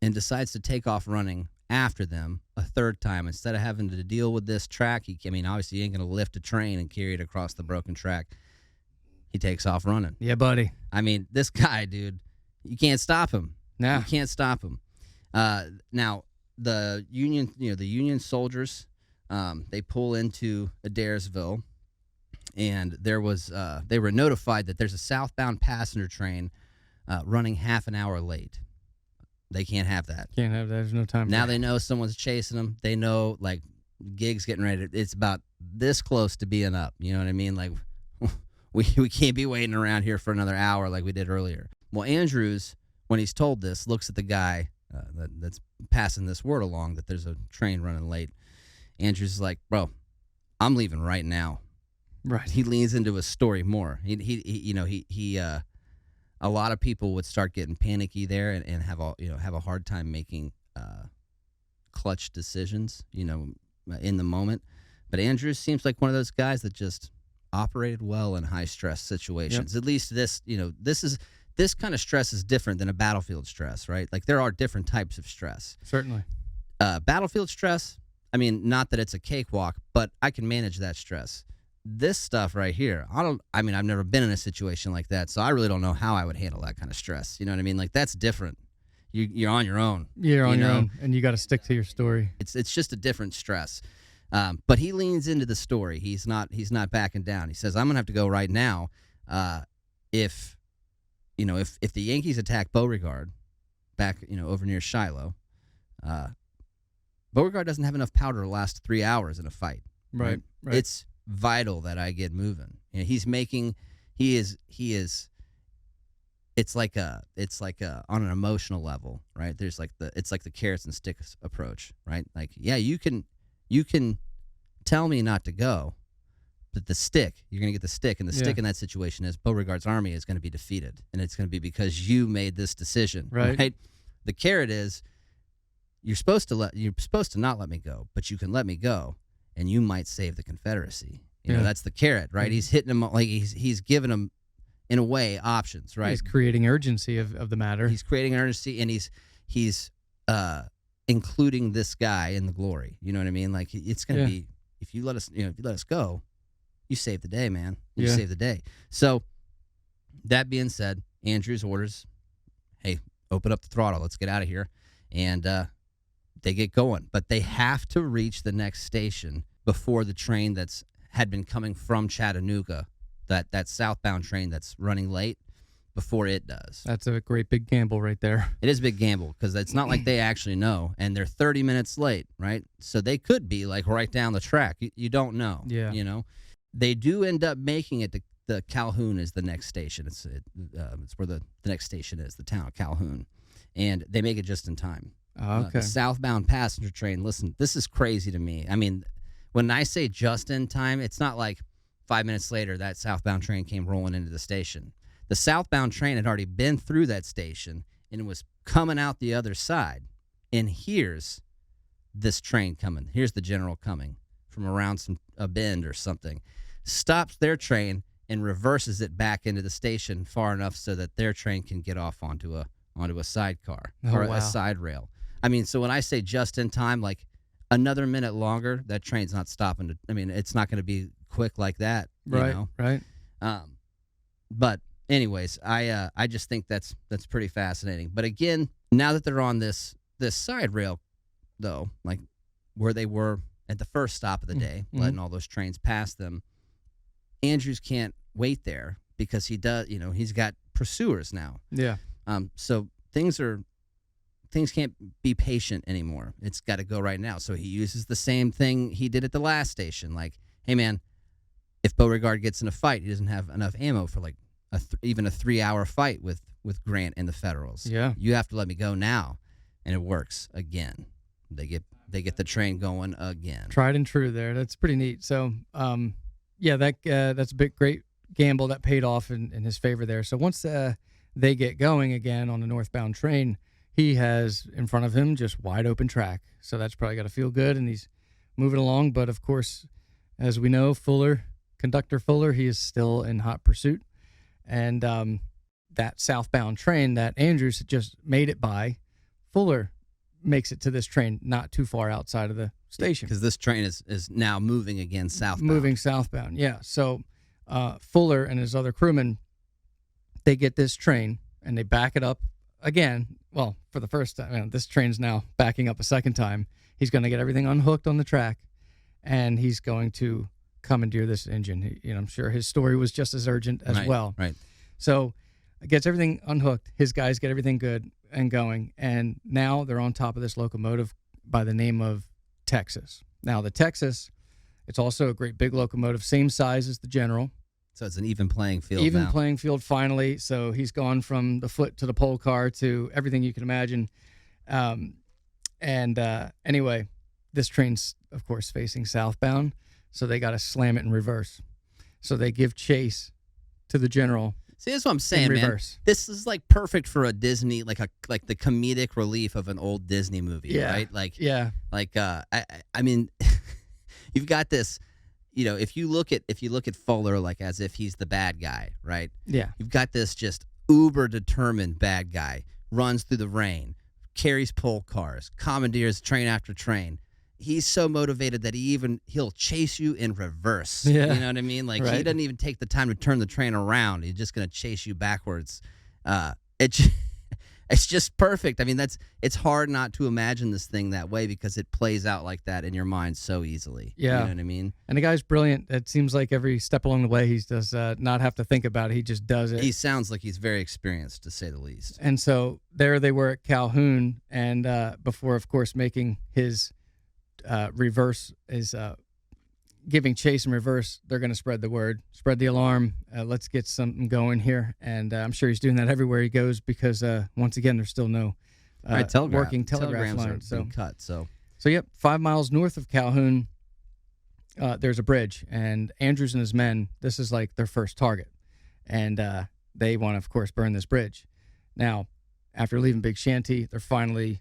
decides to take off running after them a third time. Instead of having to deal with this track, obviously he ain't going to lift a train and carry it across the broken track. He takes off running. Yeah, buddy. This guy, dude, you can't stop him. No. You can't stop him. Now, the Union soldiers, they pull into Adairsville, and they were notified that there's a southbound passenger train running half an hour late. They can't have that. Can't have that. There's no time. Now for they know someone's chasing them. They know, gig's getting ready. It's about this close to being up. You know what I mean? We can't be waiting around here for another hour like we did earlier. Well, Andrews, when he's told this, looks at the guy that's passing this word along that there's a train running late. Andrews is like, "Bro, I'm leaving right now." Right. He leans into his story more. He a lot of people would start getting panicky there and have a hard time making clutch decisions, in the moment. But Andrews seems like one of those guys that just operated well in high stress situations. Yep. At least this kind of stress is different than a battlefield stress, right? There are different types of stress. Certainly. Battlefield stress, not that it's a cakewalk, but I can manage that stress. this stuff right here, I mean, I've never been in a situation like that, so I really don't know how I would handle that kind of stress. You know what I mean? Like, that's different. You're on your own. You're on your own, and you got to stick to your story. It's just a different stress. But he leans into the story. He's not backing down. He says, I'm gonna have to go right now. If the Yankees attack Beauregard back, over near Shiloh, Beauregard doesn't have enough powder to last 3 hours in a fight. Right. It's vital that I get moving. It's like on an emotional level, right? There's it's like the carrots and sticks approach, right? Like, yeah, you can tell me not to go, but you're going to get the stick, and the stick in that situation is Beauregard's army is going to be defeated, and it's going to be because you made this decision, right? The carrot is you're supposed to not let me go, but you can let me go, and you might save the Confederacy. That's the carrot, right? He's hitting him like he's giving him, in a way, options, right? He's creating urgency of the matter. He's creating urgency, and he's including this guy in the glory. You know what I mean? Like, it's going to be, if you let us go, you save the day, man. You save the day. So, that being said, Andrews orders, hey, open up the throttle. Let's get out of here. And they get going. But they have to reach the next station before the train had been coming from Chattanooga, that southbound train that's running late, before it does. That's a great big gamble right there. It is a big gamble, because it's not like they actually know, and they're 30 minutes late, right? So they could be like right down the track. You don't know. Yeah. They do end up making it to the Calhoun is the next station. It's where the next station is, the town of Calhoun, and they make it just in time. Okay. The southbound passenger train. Listen, this is crazy to me. I mean, when I say just in time, it's not like 5 minutes later that southbound train came rolling into the station. The southbound train had already been through that station, and it was coming out the other side. And here's this train coming. Here's the general coming from around a bend or something. Stops their train and reverses it back into the station far enough so that their train can get off onto a sidecar or a side rail. I mean, so when I say just in time, like another minute longer, that train's not stopping. It's not going to be quick like that. Right. But anyways, I just think that's pretty fascinating. But again, now that they're on this side rail, though, like where they were at the first stop of the day, letting all those trains pass them, Andrews can't wait there because he's got pursuers now. Yeah. So things can't be patient anymore. It's got to go right now. So he uses the same thing he did at the last station. Like, hey man, if Beauregard gets in a fight, he doesn't have enough ammo for like even a 3-hour fight with Grant and the Federals. Yeah. You have to let me go now. And it works again. They get the train going again. Tried and true there. That's pretty neat. So, that's a great gamble that paid off in his favor there. So once they get going again on the northbound train, he has in front of him just wide open track. So that's probably got to feel good, and he's moving along. But of course, as we know, Conductor Fuller, he is still in hot pursuit. And that southbound train that Andrews just made it by, Fuller makes it to this train not too far outside of the station. Because this train is now moving again southbound. Moving southbound, yeah. So Fuller and his other crewmen, they get this train and they back it up again. Well, for the first time, this train's now backing up a second time. He's going to get everything unhooked on the track, and he's going to commandeer this engine. I'm sure his story was just as urgent as well. Right. So gets everything unhooked. His guys get everything good and going, and now they're on top of this locomotive by the name of Texas. Now, the Texas, it's also a great big locomotive, same size as the General. So it's an even playing field now. Playing field, finally. So he's gone from the foot to the pole car to everything you can imagine. Anyway, this train's, of course, facing southbound, so they got to slam it in reverse. So they give chase to the General. See, that's what I'm saying, man. This is like perfect for a Disney, like the comedic relief of an old Disney movie, right? I mean, you've got this. If you look at Fuller like as if he's the bad guy, right? Yeah. You've got this just uber determined bad guy, runs through the rain, carries pole cars, commandeers train after train, he's so motivated that he'll chase you in reverse. Yeah. You know what I mean? Like, he Right. doesn't even take the time to turn the train around. He's just going to chase you backwards. It's just perfect. I mean, it's hard not to imagine this thing that way because it plays out like that in your mind so easily. Yeah. You know what I mean? And the guy's brilliant. It seems like every step along the way he does not have to think about it. He just does it. He sounds like he's very experienced, to say the least. And so there they were at Calhoun, and before, of course, making his giving chase in reverse, they're going to spread the word, spread the alarm. Let's get something going here. And I'm sure he's doing that everywhere he goes because, once again, there's still no working telegraph line. So cut. So yep, 5 miles north of Calhoun, there's a bridge, and Andrews and his men, this is like their first target. And they want to, of course, burn this bridge. Now, after leaving Big Shanty, they're finally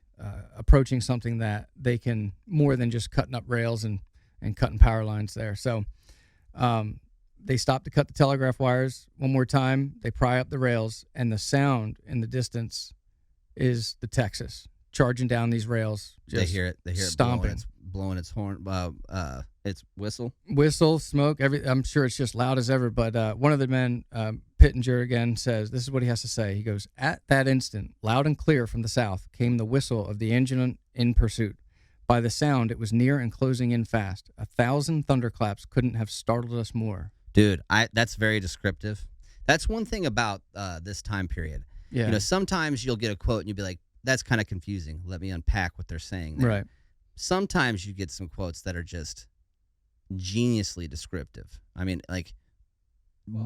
approaching something that they can more than just cutting up rails and cutting power lines there. So they stop to cut the telegraph wires one more time. They pry up the rails, and the sound in the distance is the Texas charging down these rails. they hear it stomping. blowing its horn, its Whistle, smoke, I'm sure it's just loud as ever. But one of the men, Pittenger again, says, this is what he has to say. He goes, at that instant, loud and clear from the south, came the whistle of the engine in pursuit. By the sound, it was near and closing in fast. 1,000 thunderclaps couldn't have startled us more. Dude, that's very descriptive. That's one thing about this time period. Yeah. You know, sometimes you'll get a quote and you'll be like, that's kind of confusing. Let me unpack what they're saying there. Right. Sometimes you get some quotes that are just geniusly descriptive. I mean, like,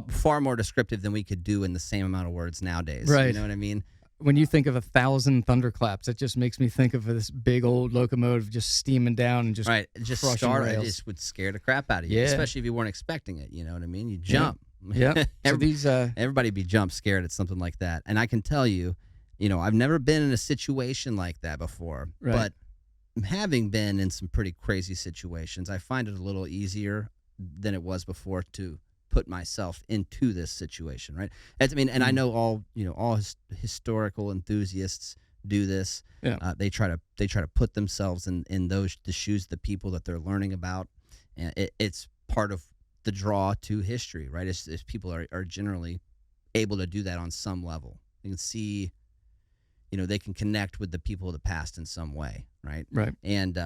far more descriptive than we could do in the same amount of words nowadays. Right. You know what I mean? When you think of 1,000 thunderclaps, it just makes me think of this big old locomotive just steaming down and just Right. Just crushing it rails. just would scare the crap out of you, Yeah. especially if you weren't expecting it. You know what I mean? You jump. Yep. So these Everybody be jump scared at something like that. And I can tell you, you know, I've never been in a situation like that before, Right. but having been in some pretty crazy situations, I find it a little easier than it was before to put myself into this situation, right? I mean, and I know all historical enthusiasts do this. Yeah. They try to put themselves in the shoes of the people that they're learning about, and it's part of the draw to history, right? It's people are generally able to do that on some level. You can see, you know, they can connect with the people of the past in some way, right? Right. And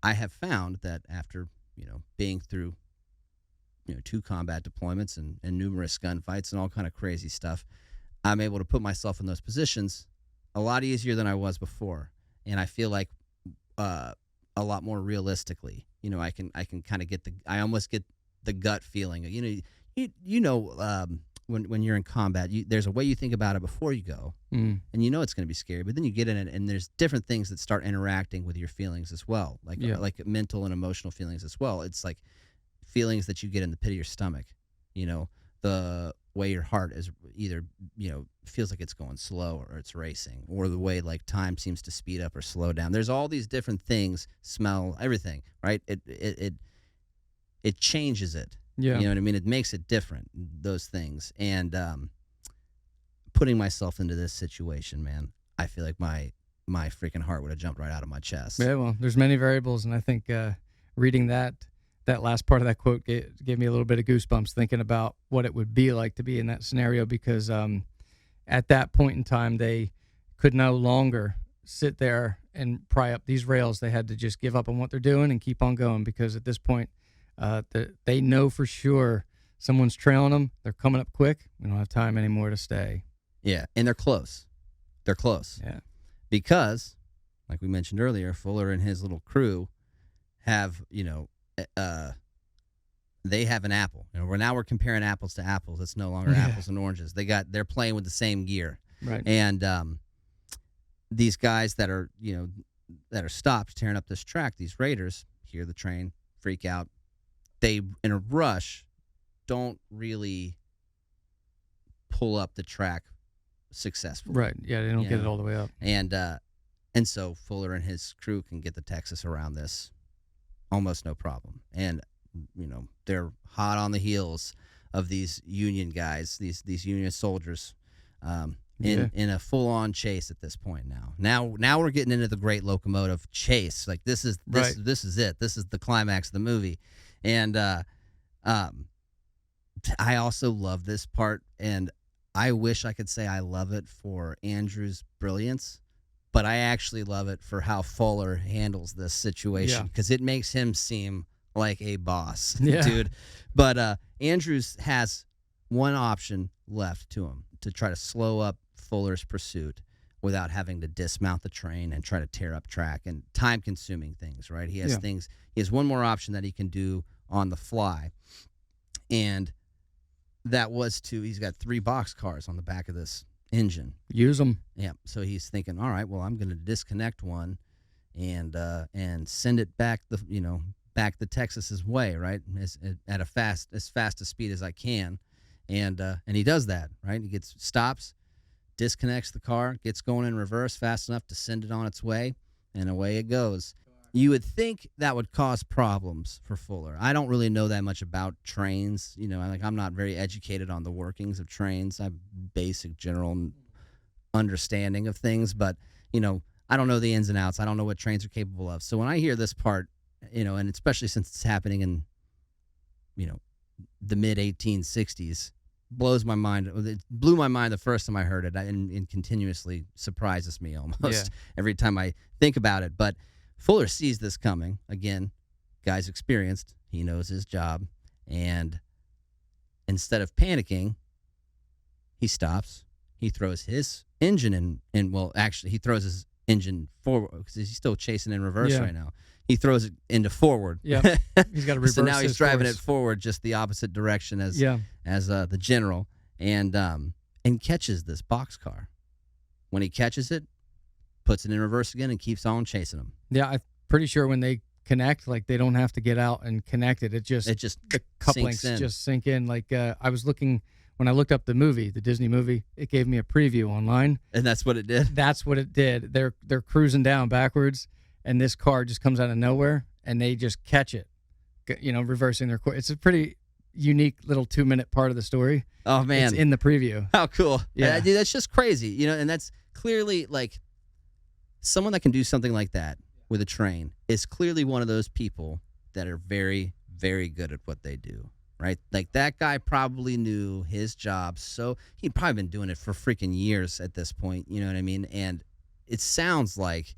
I have found that after, you know, being through, you know, 2 combat deployments and numerous gunfights and all kind of crazy stuff, I'm able to put myself in those positions a lot easier than I was before, and I feel like a lot more realistically. You know, I can kind of I almost get the gut feeling. You know, when you're in combat, there's a way you think about it before you go, and you know it's going to be scary. But then you get in it, and there's different things that start interacting with your feelings as well, like mental and emotional feelings as well. It's like feelings that you get in the pit of your stomach. You know, the way your heart is either, you know, feels like it's going slow or it's racing, or the way like time seems to speed up or slow down. There's all these different things, smell, everything, right? It changes it. Yeah. You know what I mean? It makes it different, those things. And putting myself into this situation, man, I feel like my freaking heart would have jumped right out of my chest. Yeah, well, there's many variables, and I think reading that last part of that quote gave me a little bit of goosebumps thinking about what it would be like to be in that scenario, because at that point in time, they could no longer sit there and pry up these rails. They had to just give up on what they're doing and keep on going, because at this point, they know for sure someone's trailing them. They're coming up quick. We don't have time anymore to stay. Yeah, and they're close. They're close. Yeah. Because, like we mentioned earlier, Fuller and his little crew have, you know, they have an apple. You know, we're comparing apples to apples. It's no longer apples and oranges. They're playing with the same gear. Right. And these guys that are stopped tearing up this track, these raiders hear the train, freak out. They, in a rush, don't really pull up the track successfully. Right. Yeah, they don't get it all the way up. And so Fuller and his crew can get the Texas around this almost no problem. And, you know, they're hot on the heels of these Union guys, these Union soldiers, in a full-on chase at this point now we're getting into the Great Locomotive Chase. Like this is it. This is the climax of the movie. And I also love this part, and I wish I could say I love it for Andrew's brilliance, but I actually love it for how Fuller handles this situation, because it makes him seem like a boss, dude. But Andrews has one option left to him to try to slow up Fuller's pursuit without having to dismount the train and try to tear up track and time-consuming things, right? He has he has one more option that he can do on the fly, and that was he's got 3 boxcars on the back of this engine. Use them. Yeah, so he's thinking, all right, well, I'm going to disconnect one and send it back back the Texas's way, right? At as fast a speed as I can. And he does that, right? He stops, disconnects the car, gets going in reverse fast enough to send it on its way, and away it goes. You would think that would cause problems for Fuller. I don't really know that much about trains. I'm not very educated on the workings of trains. I have basic general understanding of things, but, I don't know the ins and outs. I don't know what trains are capable of. So when I hear this part, and especially since it's happening in, the mid-1860s, blows my mind. It blew my mind the first time I heard it, and continuously surprises me almost every time I think about it. But Fuller sees this coming. Again, guy's experienced. He knows his job. And instead of panicking, he stops. He throws his engine he throws his engine forward because he's still chasing in reverse right now. He throws it into forward. Yeah, he's got to reverse. So now he's driving course. it forward, just the opposite direction as the general, and catches this boxcar. When he catches it, puts it in reverse again, and keeps on chasing him. Yeah, I'm pretty sure when they connect, like they don't have to get out and connect it. It just the couplings just sink in. Like I was looking when I looked up the Disney movie. It gave me a preview online, and that's what it did. That's what it did. They're cruising down backwards, and this car just comes out of nowhere, and they just catch it, reversing their course. It's a pretty unique little 2-minute part of the story. Oh man, it's in the preview. How cool! Yeah, dude, that's just crazy. And that's clearly like someone that can do something like that with a train is clearly one of those people that are very, very good at what they do. Right? Like that guy probably knew his job, so he'd probably been doing it for freaking years at this point. You know what I mean? And it sounds like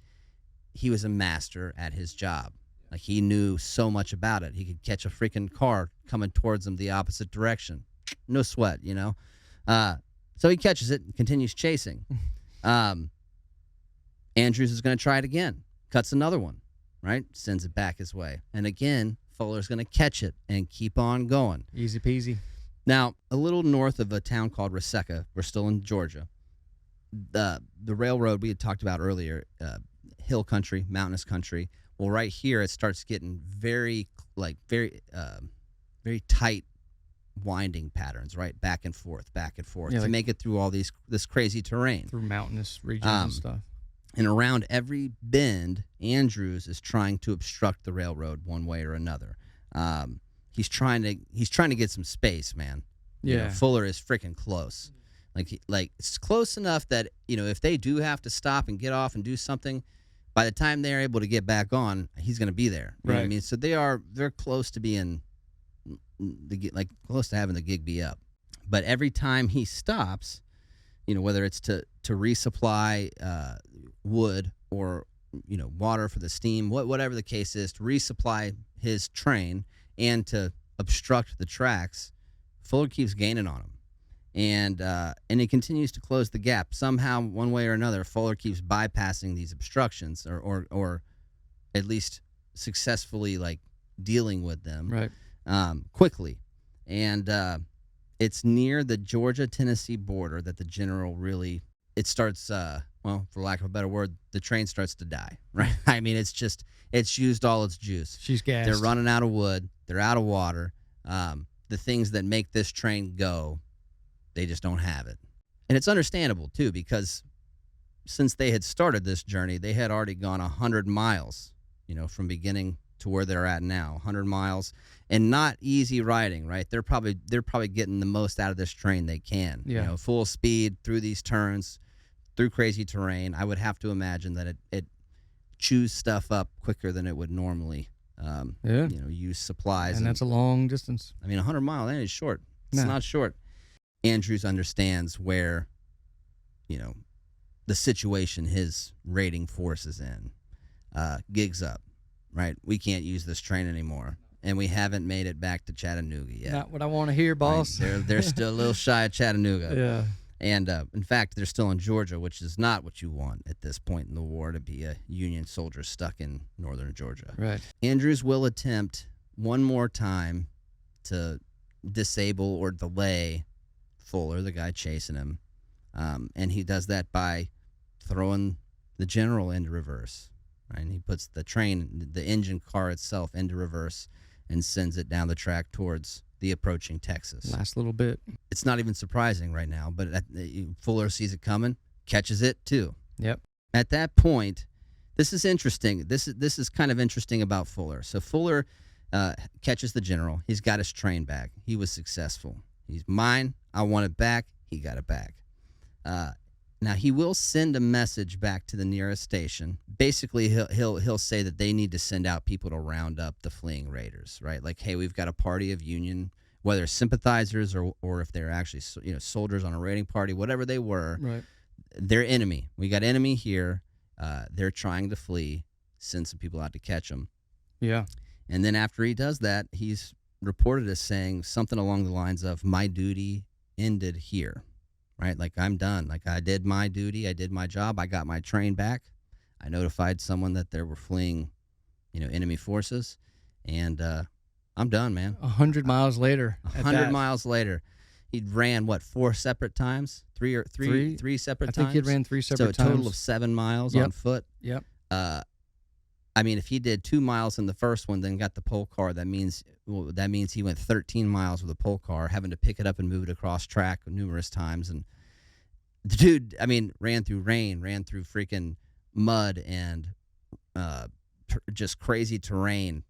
he was a master at his job. Like he knew so much about it. He could catch a freaking car coming towards him the opposite direction. No sweat, So he catches it and continues chasing. Andrews is going to try it again. Cuts another one, right? Sends it back his way. And again, Fuller's going to catch it and keep on going. Easy peasy. Now, a little north of a town called Reseca, we're still in Georgia, the railroad we had talked about earlier, hill country, mountainous country. Well, right here, it starts getting very tight winding patterns, right? Back and forth to make it through all this crazy terrain. Through mountainous regions and stuff. And around every bend, Andrews is trying to obstruct the railroad one way or another. He's trying to get some space, man. Fuller is freaking close. Like it's close enough that if they do have to stop and get off and do something, by the time they're able to get back on, he's going to be there. You know what I mean? So they're close to being close to having the gig be up. But every time he stops, whether it's to resupply wood or water for the steam, whatever the case is, to resupply his train and to obstruct the tracks, Fuller keeps gaining on him, and he continues to close the gap somehow, one way or another. Fuller keeps bypassing these obstructions, or at least successfully dealing with them quickly, and it's near the Georgia-Tennessee border that the general really starts. For lack of a better word, the train starts to die, right? I mean, it's used all its juice. She's gassed. They're running out of wood. They're out of water. The things that make this train go, they just don't have it. And it's understandable, too, because since they had started this journey, they had already gone 100 miles, from beginning to where they're at now, 100 miles, and not easy riding, right? They're probably getting the most out of this train they can. Yeah. You know, full speed through these turns, through crazy terrain. I would have to imagine that it chews stuff up quicker than it would normally. Yeah. You know, use supplies. And that's a long distance. I mean, 100 miles, that is short. It's No. not short. Andrews understands where, you know, the situation his raiding force is in. Gigs up, right? We can't use this train anymore. And we haven't made it back to Chattanooga yet. Not what I want to hear, boss. Right? They're still a little shy of Chattanooga. Yeah. And, in fact, they're still in Georgia, which is not what you want at this point in the war, to be a Union soldier stuck in northern Georgia. Right. Andrews will attempt one more time to disable or delay Fuller, the guy chasing him. And he does that by throwing the general into reverse. Right? And he puts the train, the engine car itself, into reverse and sends it down the track towards the approaching Texas. Last little bit. It's not even surprising right now, but Fuller sees it coming, catches it too. Yep. At that point, this is interesting. This is kind of interesting about Fuller. So Fuller catches the general. He's got his train back. He was successful. He's mine. I want it back. He got it back. Now he will send a message back to the nearest station. Basically, he'll say that they need to send out people to round up the fleeing raiders, right? Like, hey, we've got a party of Union, whether sympathizers or if they're actually soldiers on a raiding party, whatever they were. Right. They're enemy. We got enemy here. They're trying to flee. Send some people out to catch them. Yeah. And then after he does that, he's reported as saying something along the lines of, "My duty ended here." Right? Like, I'm done. Like, I did my duty. I did my job. I got my train back. I notified someone that there were fleeing, enemy forces. And I'm done, man. 100 miles later. 100 miles later. He ran, 4 separate times? Three separate times? I think he ran 3 separate times. So a total of 7 miles on foot. Yep. I mean, if he did 2 miles in the first one, then got the pole car, that means he went 13 miles with a pole car, having to pick it up and move it across track numerous times. And the dude, I mean, ran through rain, ran through freaking mud and just crazy terrain,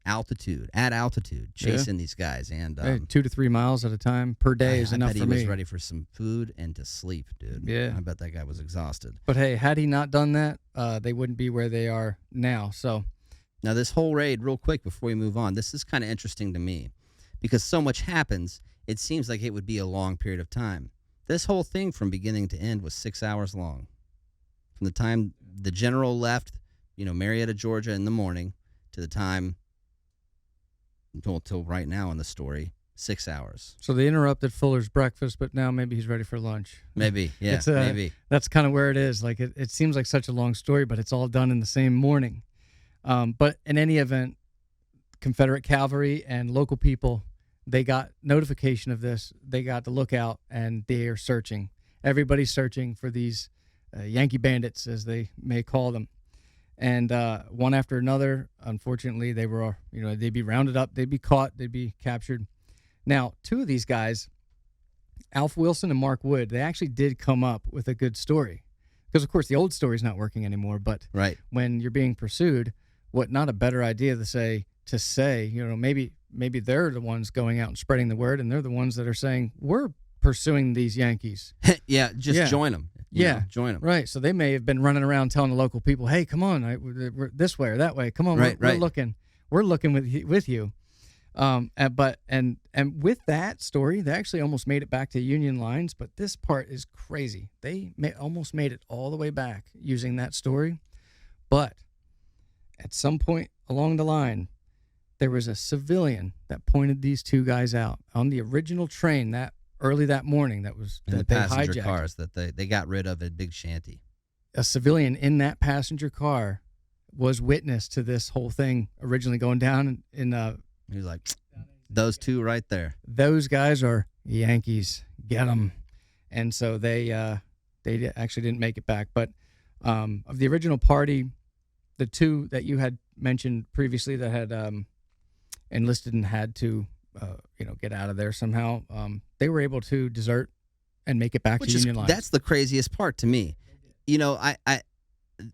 at altitude, chasing these guys. And 2 to 3 miles at a time per day is enough I bet for he me. was ready for some food and to sleep, dude. Yeah. I bet that guy was exhausted. But hey, had he not done that, they wouldn't be where they are now. So now this whole raid, real quick before we move on, this is kind of interesting to me because so much happens. It seems like it would be a long period of time. This whole thing from beginning to end was 6 hours long. From the time the general left, Marietta, Georgia in the morning to the time till right now in the story, 6 hours. So they interrupted Fuller's breakfast, but now maybe he's ready for lunch. Maybe, yeah, maybe. That's kind of where it is. Like it seems like such a long story, but it's all done in the same morning. But in any event, Confederate cavalry and local people, they got notification of this. They got the lookout, and they are searching. Everybody's searching for these Yankee bandits, as they may call them. And one after another, unfortunately, they were, they'd be rounded up, they'd be caught, they'd be captured. Now, 2 of these guys, Alf Wilson and Mark Wood, they actually did come up with a good story. Because, of course, the old story's not working anymore. But right. When you're being pursued, not a better idea to say, maybe they're the ones going out and spreading the word, and they're the ones that are saying, we're pursuing these Yankees. Join them. Join them. Right. So they may have been running around telling the local people, "Hey, come on, we're this way or that way. Come on, we're looking with you." But with that story, they actually almost made it back to Union lines. But this part is crazy. They almost made it all the way back using that story. But at some point along the line, there was a civilian that pointed these 2 guys out on the original train early that morning that the they passenger hijacked. cars that they got rid of at Big Shanty. A civilian in that passenger car was witness to this whole thing originally going down in he was like, those 2 right there. Those guys are Yankees. Get them. And so they actually didn't make it back. But of the original party, the 2 that you had mentioned previously that had enlisted and had to get out of there somehow, they were able to desert and make it back to Union lines. That's the craziest part to me.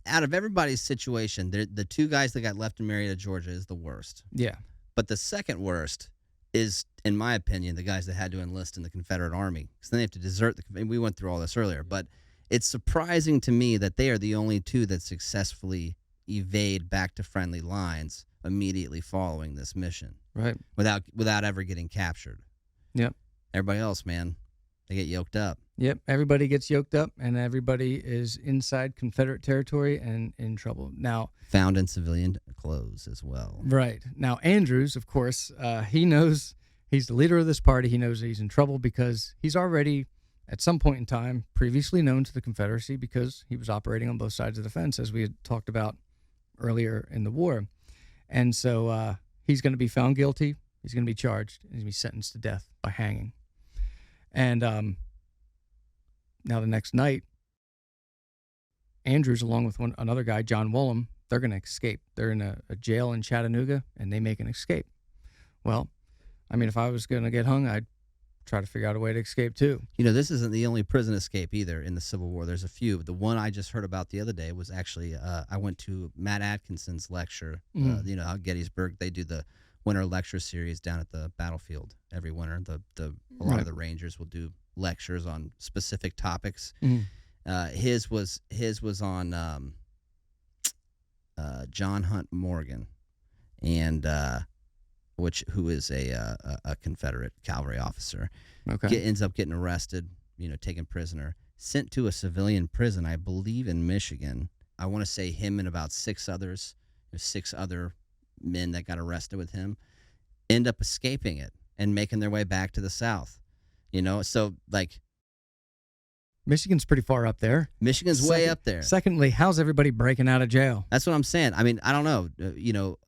out of everybody's situation, the two guys that got left in Marietta, Georgia, is the worst. Yeah. But the second worst is, in my opinion, the guys that had to enlist in the Confederate Army, because then they have to desert we went through all this earlier, but it's surprising to me that they are the only two that successfully evade back to friendly lines immediately following this mission, Right. without ever getting captured. Yep. Everybody else, man, they get yoked up. Yep. Everybody gets yoked up, and everybody is inside Confederate territory and in trouble. Now, Found in civilian clothes as well. right. Now, Andrews, of course, he knows he's the leader of this party. He knows he's in trouble because he's already, at some point in time, previously known to the Confederacy because he was operating on both sides of the fence, as we had talked about earlier in the war. And so he's going to be found guilty. He's going to be charged. And he's going to be sentenced to death by hanging. And now the next night, Andrews, along with another guy, John Wollum, they're going to escape. They're in a jail in Chattanooga, and they make an escape. Well, I mean, if I was going to get hung, I'd try to figure out a way to escape too. You know, this isn't the only prison escape either in the Civil War. There's a few. The one I just heard about the other day was actually I went to Matt Atkinson's lecture. You know, at Gettysburg, they do the winter lecture series down at the battlefield every winter. A lot of the Rangers will do lectures on specific topics. His was on John Hunt Morgan, and who is a Confederate cavalry officer. Okay. Ends up getting arrested, you know, taken prisoner, sent to a civilian prison, I believe in Michigan. I want to say him and about six other men that got arrested with him end up escaping it and making their way back to the South. You know, so like Michigan's pretty far up there. Michigan's way up there. Secondly, how's everybody breaking out of jail? That's what I'm saying. I mean, I don't know. You know,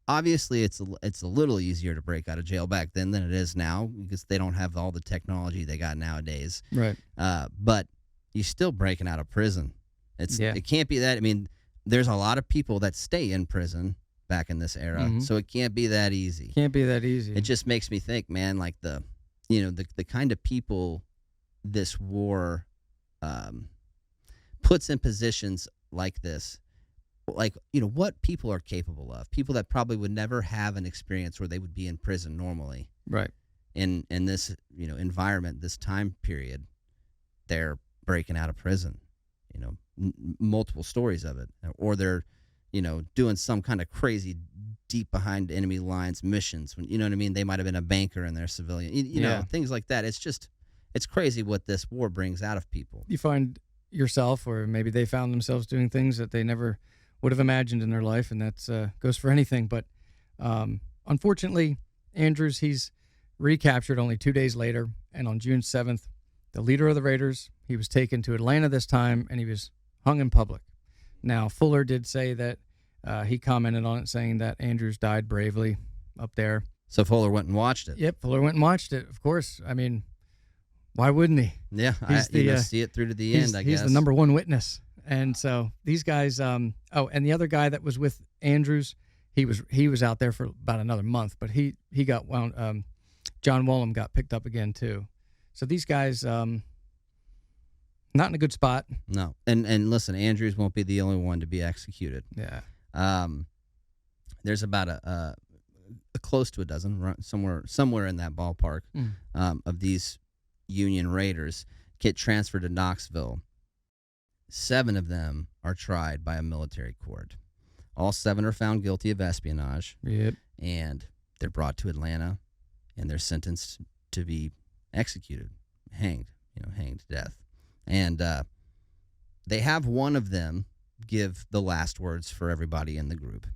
obviously it's a little easier to break out of jail back then than it is now because they don't have all the technology they got nowadays. Right. But you're still breaking out of prison. It can't be that. I mean, there's a lot of people that stay in prison back in this era, so it can't be that easy. Can't be that easy. It just makes me think, man, like the kind of people this war puts in positions like this, like, you know, what people are capable of. People that probably would never have an experience where they would be in prison normally. Right. In this, you know, environment, this time period, they're breaking out of prison. You know, multiple stories of it, or they're, you know, doing some kind of crazy deep behind enemy lines missions. When, you know what I mean? They might have been a banker and they're civilian. You know, things like that. It's crazy what this war brings out of people. You find yourself, or maybe they found themselves doing things that they never would have imagined in their life, and that's goes for anything. But unfortunately, Andrews, he's recaptured only 2 days later, and on June 7th, the leader of the Raiders, he was taken to Atlanta this time, and he was hung in public. Now, Fuller did say that he commented on it, saying that Andrews died bravely up there. So Fuller went and watched it. Yep, Fuller went and watched it, of course. I mean, why wouldn't he? Yeah, see it through to the end, I guess. He's the number one witness. And so these guys, and the other guy that was with Andrews, he was out there for about another month, but he got wound. John Wollum got picked up again too. So these guys, not in a good spot. No, and listen, Andrews won't be the only one to be executed. Yeah. There's about a close to a dozen, somewhere in that ballpark, of these Union Raiders get transferred to Knoxville. 7 of them are tried by a military court. All 7 are found guilty of espionage. Yep. And they're brought to Atlanta, and they're sentenced to be executed, hanged to death. And they have one of them give the last words for everybody in the group.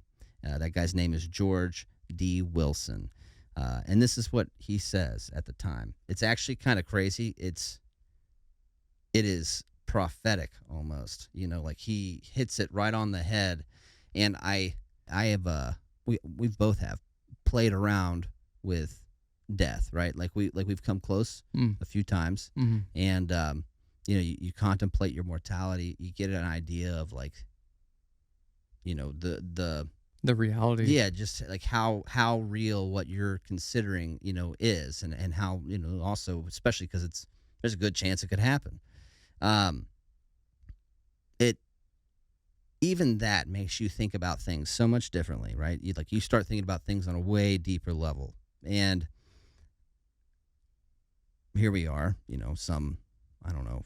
That guy's name is George D. Wilson. And this is what he says at the time. It's actually kind of crazy. It is prophetic almost, you know, like he hits it right on the head. And I have we both have played around with death, right? Like we've come close a few times, and you know, you contemplate your mortality. You get an idea of, like, you know, the reality. Yeah, just like how real what you're considering, you know, is, and how, you know, also, especially because there's a good chance it could happen. even that makes you think about things so much differently, right? You start thinking about things on a way deeper level. And here we are, I don't know,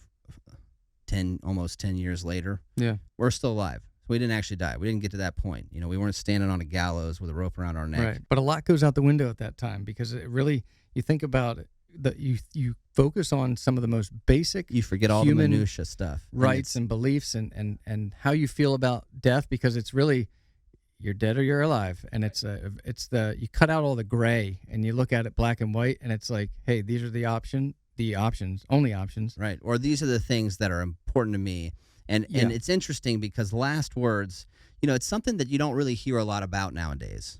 almost 10 years later. Yeah. We're still alive. We didn't actually die. We didn't get to that point. We weren't standing on a gallows with a rope around our neck. Right. But a lot goes out the window at that time, because it really, you think about it, that you focus on some of the most basic, You forget all human the minutia stuff. rights and beliefs and how you feel about death, because it's really, you're dead or you're alive, and you cut out all the gray and you look at it black and white, and it's like, hey, these are the only options. Right. Or these are the things that are important to me. And it's interesting because last words, it's something that you don't really hear a lot about nowadays.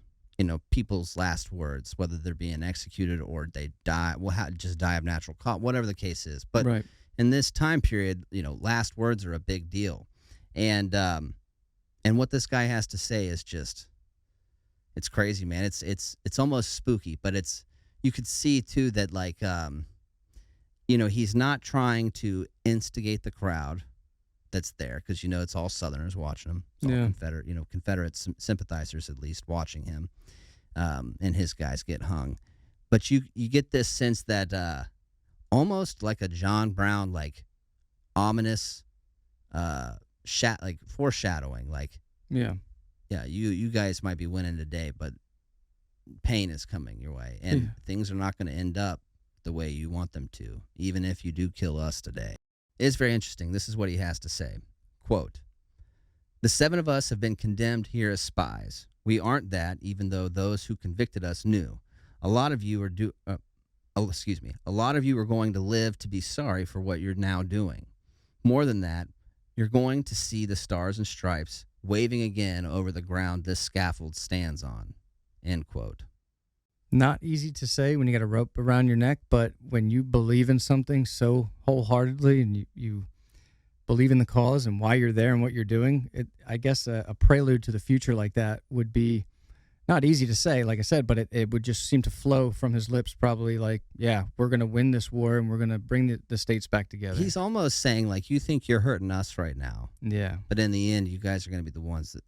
People's last words, whether they're being executed or they die, just die of natural cause, whatever the case is. But Right. in this time period, last words are a big deal. And what this guy has to say is just, it's crazy, man. It's almost spooky, but you could see too that he's not trying to instigate the crowd that's there, because it's all Southerners watching him. It's all Confederate sympathizers at least watching him, and his guys get hung. But you get this sense that almost like a John Brown, ominous, foreshadowing, you guys might be winning today, but pain is coming your way, and things are not going to end up the way you want them to, even if you do kill us today. It's very interesting. This is what he has to say. Quote, "The 7 of us have been condemned here as spies. We aren't that, even though those who convicted us knew. A lot of you are a lot of you are going to live to be sorry for what you're now doing. More than that, you're going to see the stars and stripes waving again over the ground this scaffold stands on." End quote. Not easy to say when you got a rope around your neck, but when you believe in something so wholeheartedly and you believe in the cause and why you're there and what you're doing, I guess a prelude to the future like that would be not easy to say, like I said, but it would just seem to flow from his lips, probably like, yeah, we're going to win this war and we're going to bring the states back together. He's almost saying, you think you're hurting us right now. Yeah. But in the end, you guys are going to be the ones that,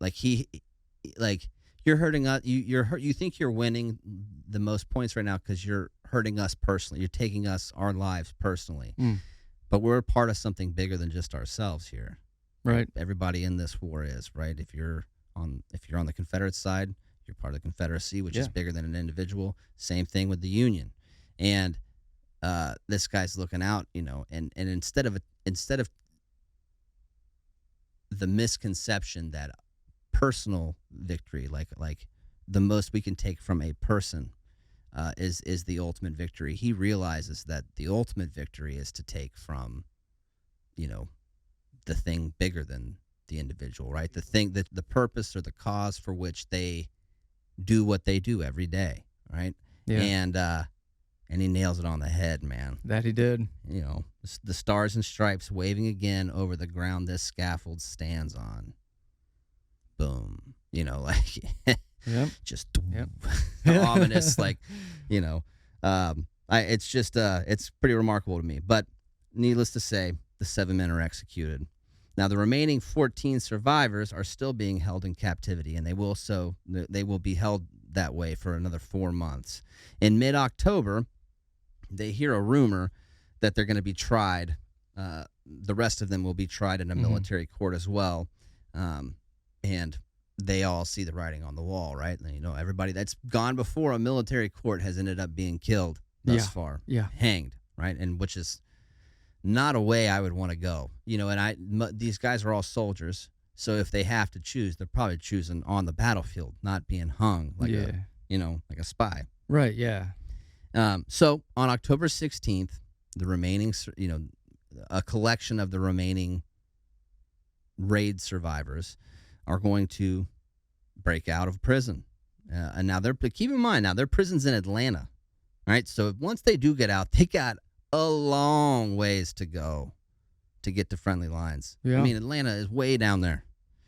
you're hurting us. You think you're winning the most points right now because you're hurting us personally. You're taking our lives personally. But we're part of something bigger than just ourselves here. Right. Everybody in this war is, right? If you're on the Confederate side, you're part of the Confederacy, which is bigger than an individual. Same thing with the Union. And this guy's looking out, and instead of the misconception that personal victory, like the most we can take from a person, is the ultimate victory. He realizes that the ultimate victory is to take from, the thing bigger than the individual, right? The thing that the purpose or the cause for which they do what they do every day, right? Yeah. And he nails it on the head, man. That he did. The stars and stripes waving again over the ground this scaffold stands on. Boom. Just ominous, it's just, it's pretty remarkable to me. But needless to say, the 7 men are executed. Now, the remaining 14 survivors are still being held in captivity, and they will be held that way for another 4 months. In mid-October, they hear a rumor that they're going to be tried. The rest of them will be tried in a military court as well. And they all see the writing on the wall, right? And, everybody that's gone before a military court has ended up being killed thus far. Yeah. Hanged, right? And which is not a way I would want to go. These guys are all soldiers, so if they have to choose, they're probably choosing on the battlefield, not being hung like a spy. Right, yeah. So on October 16th, the remaining, a collection of the remaining raid survivors are going to break out of prison. And now keep in mind, their prison's in Atlanta, right? So once they do get out, they got a long ways to go to get to friendly lines. Yeah. I mean, Atlanta is way down there.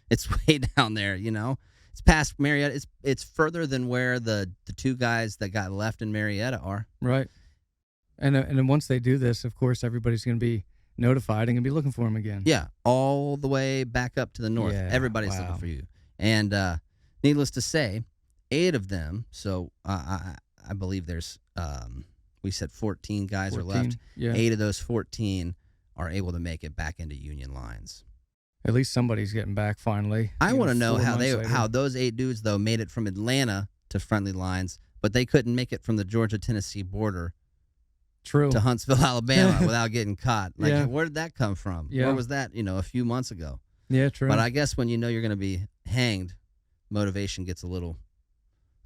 It's way down there, It's past Marietta. It's further than where the 2 guys that got left in Marietta are. Right. And then once they do this, of course, everybody's going to be notified and gonna be looking for him again. Yeah, all the way back up to the north. Yeah, Everybody's looking for you. And needless to say, 8 of them. So I believe there's we said 14 guys are left. Yeah. 8 of those 14 are able to make it back into Union lines. At least somebody's getting back finally. I want to know 4 how months later. how those 8 dudes though made it from Atlanta to friendly lines, but they couldn't make it from the Georgia-Tennessee border True. to Huntsville, Alabama without getting caught. Like, Yeah. where did that come from? Yeah. Where was that, a few months ago? Yeah, true. But I guess when you know you're going to be hanged, motivation gets a little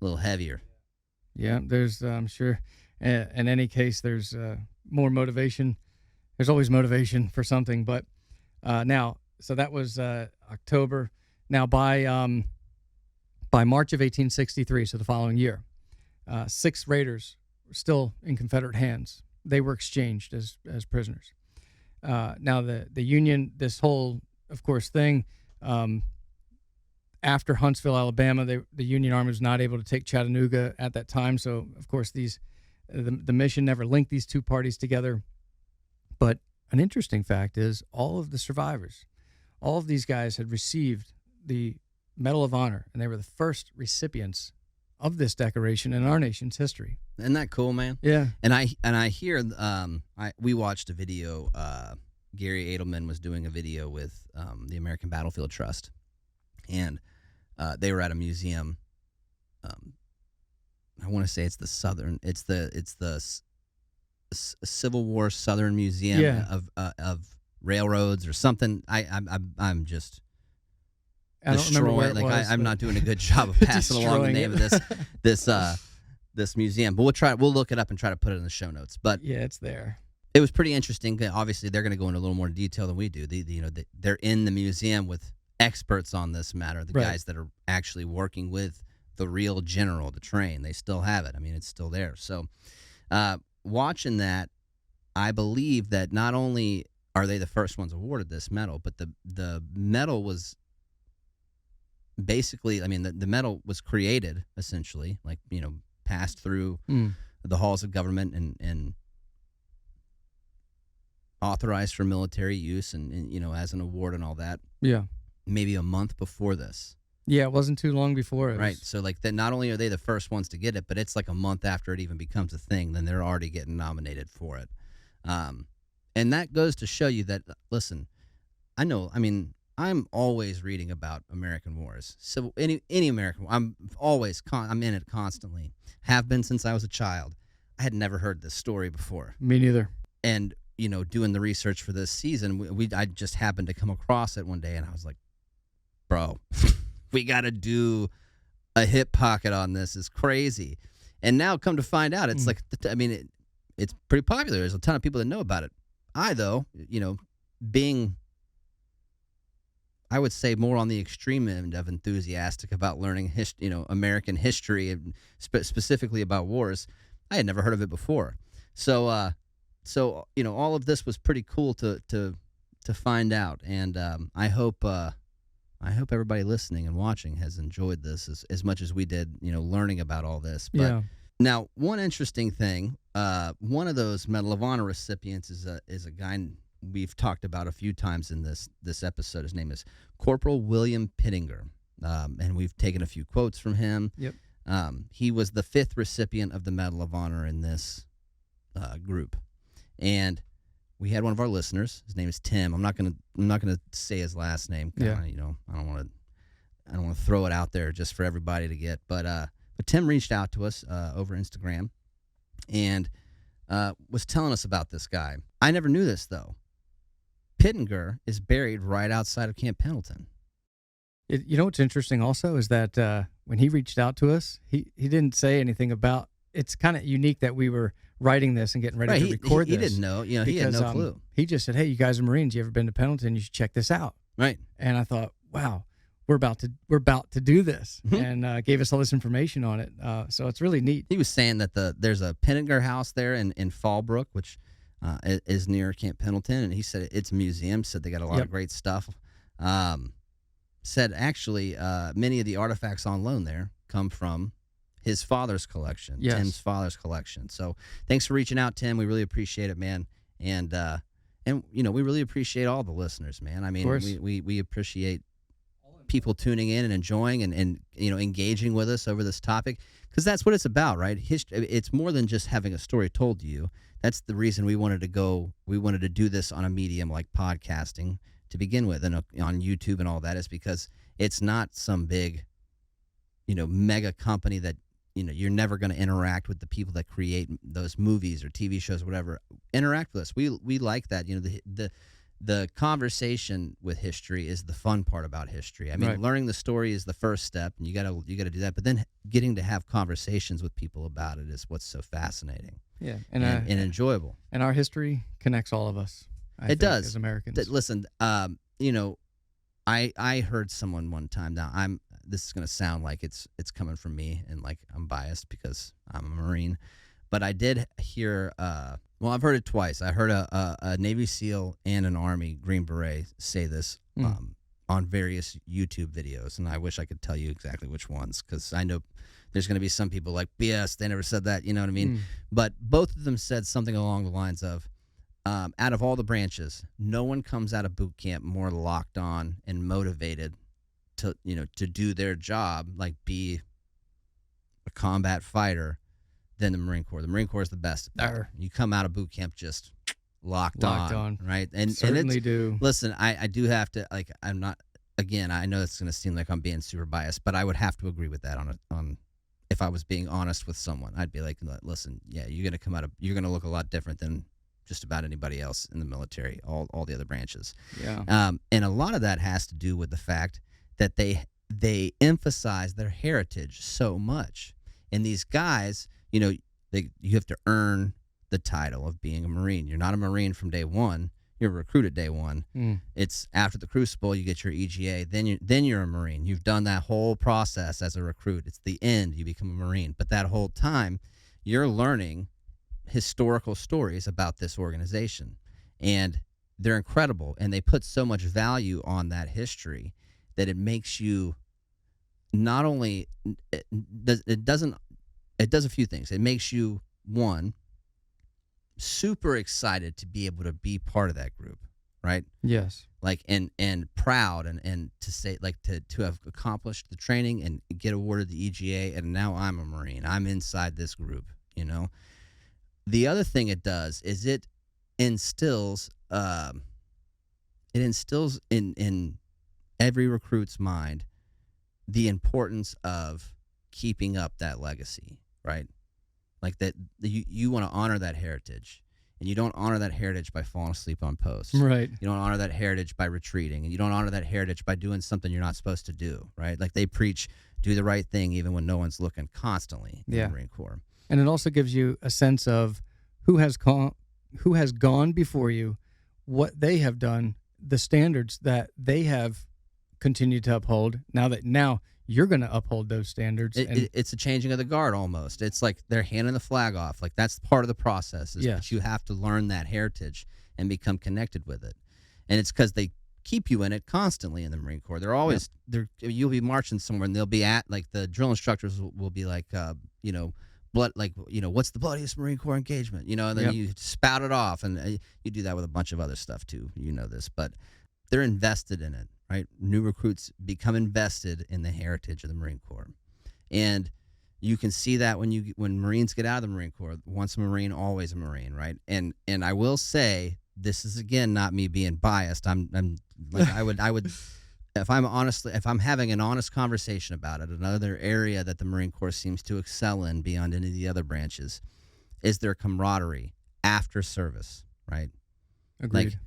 heavier. Yeah, there's, I'm sure, in any case, there's more motivation. There's always motivation for something. But now, so that was October. Now, by March of 1863, so the following year, 6 raiders were still in Confederate hands. They were exchanged as prisoners. Now, the Union, this whole, of course, thing, after Huntsville, Alabama, the Union Army was not able to take Chattanooga at that time. So, of course, the mission never linked these two parties together. But an interesting fact is all of the survivors, all of these guys had received the Medal of Honor, and they were the first recipients of this decoration in our nation's history. Isn't that cool, man? Yeah. And I hear we watched a video. Gary Edelman was doing a video with the American Battlefield Trust, and they were at a museum. I want to say it's the Civil War Southern Museum of railroads or something. I'm just I don't remember where it was, I'm not doing a good job of passing along the name of this museum. But we'll look it up and try to put it in the show notes. But yeah, it's there. It was pretty interesting. Obviously, they're going to go into a little more detail than we do. They're in the museum with experts on this matter, the guys that are actually working with the real general, the train. They still have it. I mean, it's still there. So watching that, I believe that not only are they the first ones awarded this medal, but the medal was basically, I mean, the medal was created essentially, like, passed through the halls of government and authorized for military use and as an award and all that. Yeah. Maybe a month before this. Yeah, it wasn't too long before it. Right. So like that, not only are they the first ones to get it, but it's like a month after it even becomes a thing, then they're already getting nominated for it. And that goes to show you that, listen, I'm always reading about American wars. So any American war, I'm in it constantly. Have been since I was a child. I had never heard this story before. Me neither. And doing the research for this season, I just happened to come across it one day, and I was like, bro, we got to do a hip pocket on this. It's crazy. And now come to find out, it's like, it's pretty popular. There's a ton of people that know about it. I, though, being, I would say, more on the extreme end of enthusiastic about learning American history and specifically about wars, I had never heard of it before. So all of this was pretty cool to find out, and I hope everybody listening and watching has enjoyed this as much as we did, learning about all this. But now, one interesting thing, one of those Medal of Honor recipients is a guy we've talked about a few times in this episode. His name is Corporal William Pittinger, and we've taken a few quotes from him. Yep. He was the 5th recipient of the Medal of Honor in this group, and we had one of our listeners. His name is Tim. I'm not gonna say his last name. Yeah. I don't want to throw it out there just for everybody to get. But Tim reached out to us over Instagram, and was telling us about this guy. I never knew this though. Pittinger is buried right outside of Camp Pendleton. What's interesting also is that when he reached out to us, he didn't say anything about. It's kind of unique that we were writing this and getting ready to record this. He didn't know. He had no clue. He just said, "Hey, you guys are Marines. You ever been to Pendleton? You should check this out." Right. And I thought, wow, we're about to do this, and gave us all this information on it. So it's really neat. He was saying that there's a Pittinger house there in Fallbrook, which is near Camp Pendleton, and he said it's a museum. Said they got a lot of great stuff. Said actually many of the artifacts on loan there come from his father's collection, Tim's father's collection. So thanks for reaching out, Tim. We really appreciate it, man. And And we really appreciate all the listeners, man. I mean, course. we appreciate people tuning in and enjoying and engaging with us over this topic, because that's what it's about, right? It's more than just having a story told to you. That's the reason we wanted to do this on a medium like podcasting to begin with, and on YouTube and all that, is because it's not some big, mega company that, you're never going to interact with the people that create those movies or TV shows or whatever. Interact with us. We like that. The conversation with history is the fun part about history. I mean, Right. learning the story is the first step, and you gotta do that. But then getting to have conversations with people about it is what's so fascinating Yeah, and enjoyable. and our history connects all of us. I It think, does. as Americans. Listen, I heard someone one time. Now this is gonna sound like it's coming from me, and like I'm biased because I'm a Marine, but I did hear. Well, I've heard it twice. I heard a Navy SEAL and an Army Green Beret say this on various YouTube videos, and I wish I could tell you exactly which ones, because I know there's going to be some people like, BS, they never said that, you know what I mean? But both of them said something along the lines of, out of all the branches, no one comes out of boot camp more locked on and motivated to do their job, like be a combat fighter, than the Marine Corps. The Marine Corps is the best at that. Sure. You come out of boot camp just locked on, right? And Certainly it's, do. Listen, I do have to, like, I'm not, again, I know it's going to seem like I'm being super biased, but I would have to agree with that on if I was being honest with someone. I'd be like, listen, yeah, you're going to look a lot different than just about anybody else in the military, all the other branches. Yeah. And a lot of that has to do with the fact that they emphasize their heritage so much. And these guys, you have to earn the title of being a Marine. You're not a Marine from day one. You're recruited day one. It's after the Crucible, you get your EGA. Then you're a Marine. You've done that whole process as a recruit. It's the end. You become a Marine. But that whole time, you're learning historical stories about this organization, and they're incredible. And they put so much value on that history that it makes you not only it does a few things. It makes you, one, super excited to be able to be part of that group, right? Yes. Like, and proud and to say, like, to have accomplished the training and get awarded the EGA, and now I'm a Marine. I'm inside this group, The other thing it does is it instills in every recruit's mind the importance of keeping up that legacy, right? Like that you want to honor that heritage, and you don't honor that heritage by falling asleep on post. Right. You don't honor that heritage by retreating, and you don't honor that heritage by doing something you're not supposed to do, right? Like they preach, do the right thing even when no one's looking, constantly in the Marine Corps. And it also gives you a sense of who has gone before you, what they have done, the standards that they have continued to uphold. Now you're going to uphold those standards. It's a changing of the guard almost. It's like they're handing the flag off. Like that's part of the process. But you have to learn that heritage and become connected with it. And it's because they keep you in it constantly in the Marine Corps. They're always you'll be marching somewhere, and they'll be at, like, the drill instructors will be like, blood, like, what's the bloodiest Marine Corps engagement? And then you spout it off, and you do that with a bunch of other stuff too. This, but they're invested in it. Right, new recruits become invested in the heritage of the Marine Corps, and you can see that when Marines get out of the Marine Corps. Once a Marine, always a Marine, right? And I will say, this is again not me being biased. I'm like I would if I'm having an honest conversation about it. Another area that the Marine Corps seems to excel in beyond any of the other branches is their camaraderie after service, right? Agreed.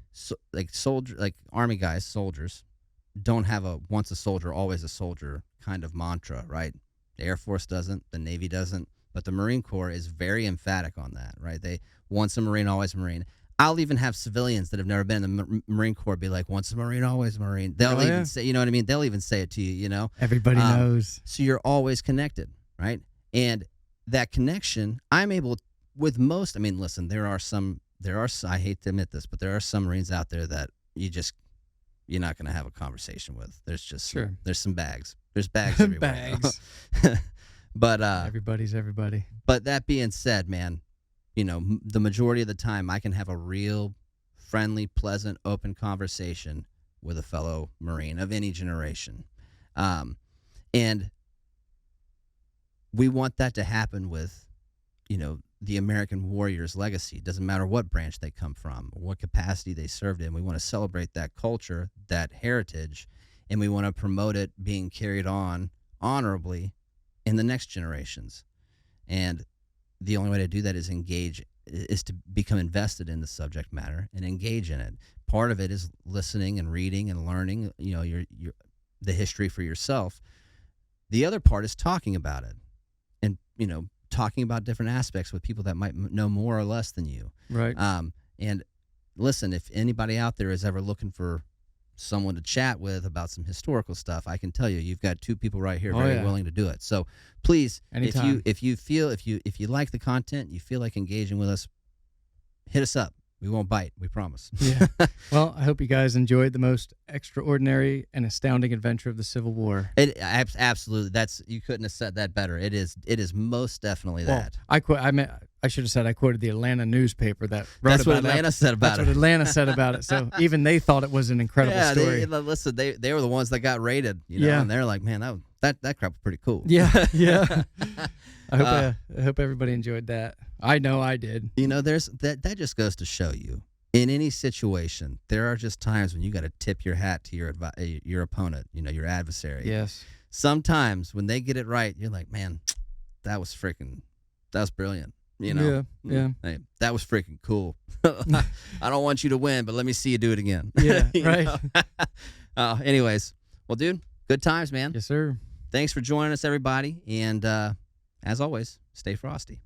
Like Army guys, soldiers, don't have a once a soldier, always a soldier kind of mantra, right? The Air Force doesn't, the Navy doesn't, but the Marine Corps is very emphatic on that, right? They once a Marine, always a Marine. I'll even have civilians that have never been in the Marine Corps be like, once a Marine, always a Marine. They'll even say, you know what I mean? They'll even say it to you, Everybody knows. So you're always connected, right? And that connection, I'm able with most. I mean, listen, there are some. I hate to admit this, but there are some Marines out there that you're not going to have a conversation with. There's just there's some bags. There's bags everywhere. Bags. But everybody's everybody. But that being said, man, the majority of the time I can have a real friendly, pleasant, open conversation with a fellow Marine of any generation. And we want that to happen with, the American warrior's legacy. It doesn't matter what branch they come from or what capacity they served in. We want to celebrate that culture, that heritage, and we want to promote it being carried on honorably in the next generations. And the only way to do that is to become invested in the subject matter and engage in it. Part of it is listening and reading and learning, the history for yourself. The other part is talking about it and, talking about different aspects with people that might know more or less than you. Right. And listen, if anybody out there is ever looking for someone to chat with about some historical stuff, I can tell you, you've got two people right here very willing to do it. So please, anytime. if you like the content, you feel like engaging with us, hit us up. We won't bite. We promise. Yeah. Well, I hope you guys enjoyed the most extraordinary and astounding adventure of the Civil War. Absolutely. You couldn't have said that better. It is most definitely that. I should have said I quoted the Atlanta newspaper that wrote That's about what Atlanta said about That's what Atlanta said about it. So even they thought it was an incredible story. Listen, they were the ones that got rated, and they're like, man, that crap was pretty cool. Yeah, yeah. I hope everybody enjoyed that. I know I did. There's that just goes to show you, in any situation, there are just times when you got to tip your hat to your opponent, your adversary. Yes. Sometimes when they get it right, you're like, man, that was brilliant. Yeah. Hey, that was freaking cool. I don't want you to win, but let me see you do it again. Yeah, right. Anyways, well, dude, good times, man. Yes, sir. Thanks for joining us, everybody. And as always, stay frosty.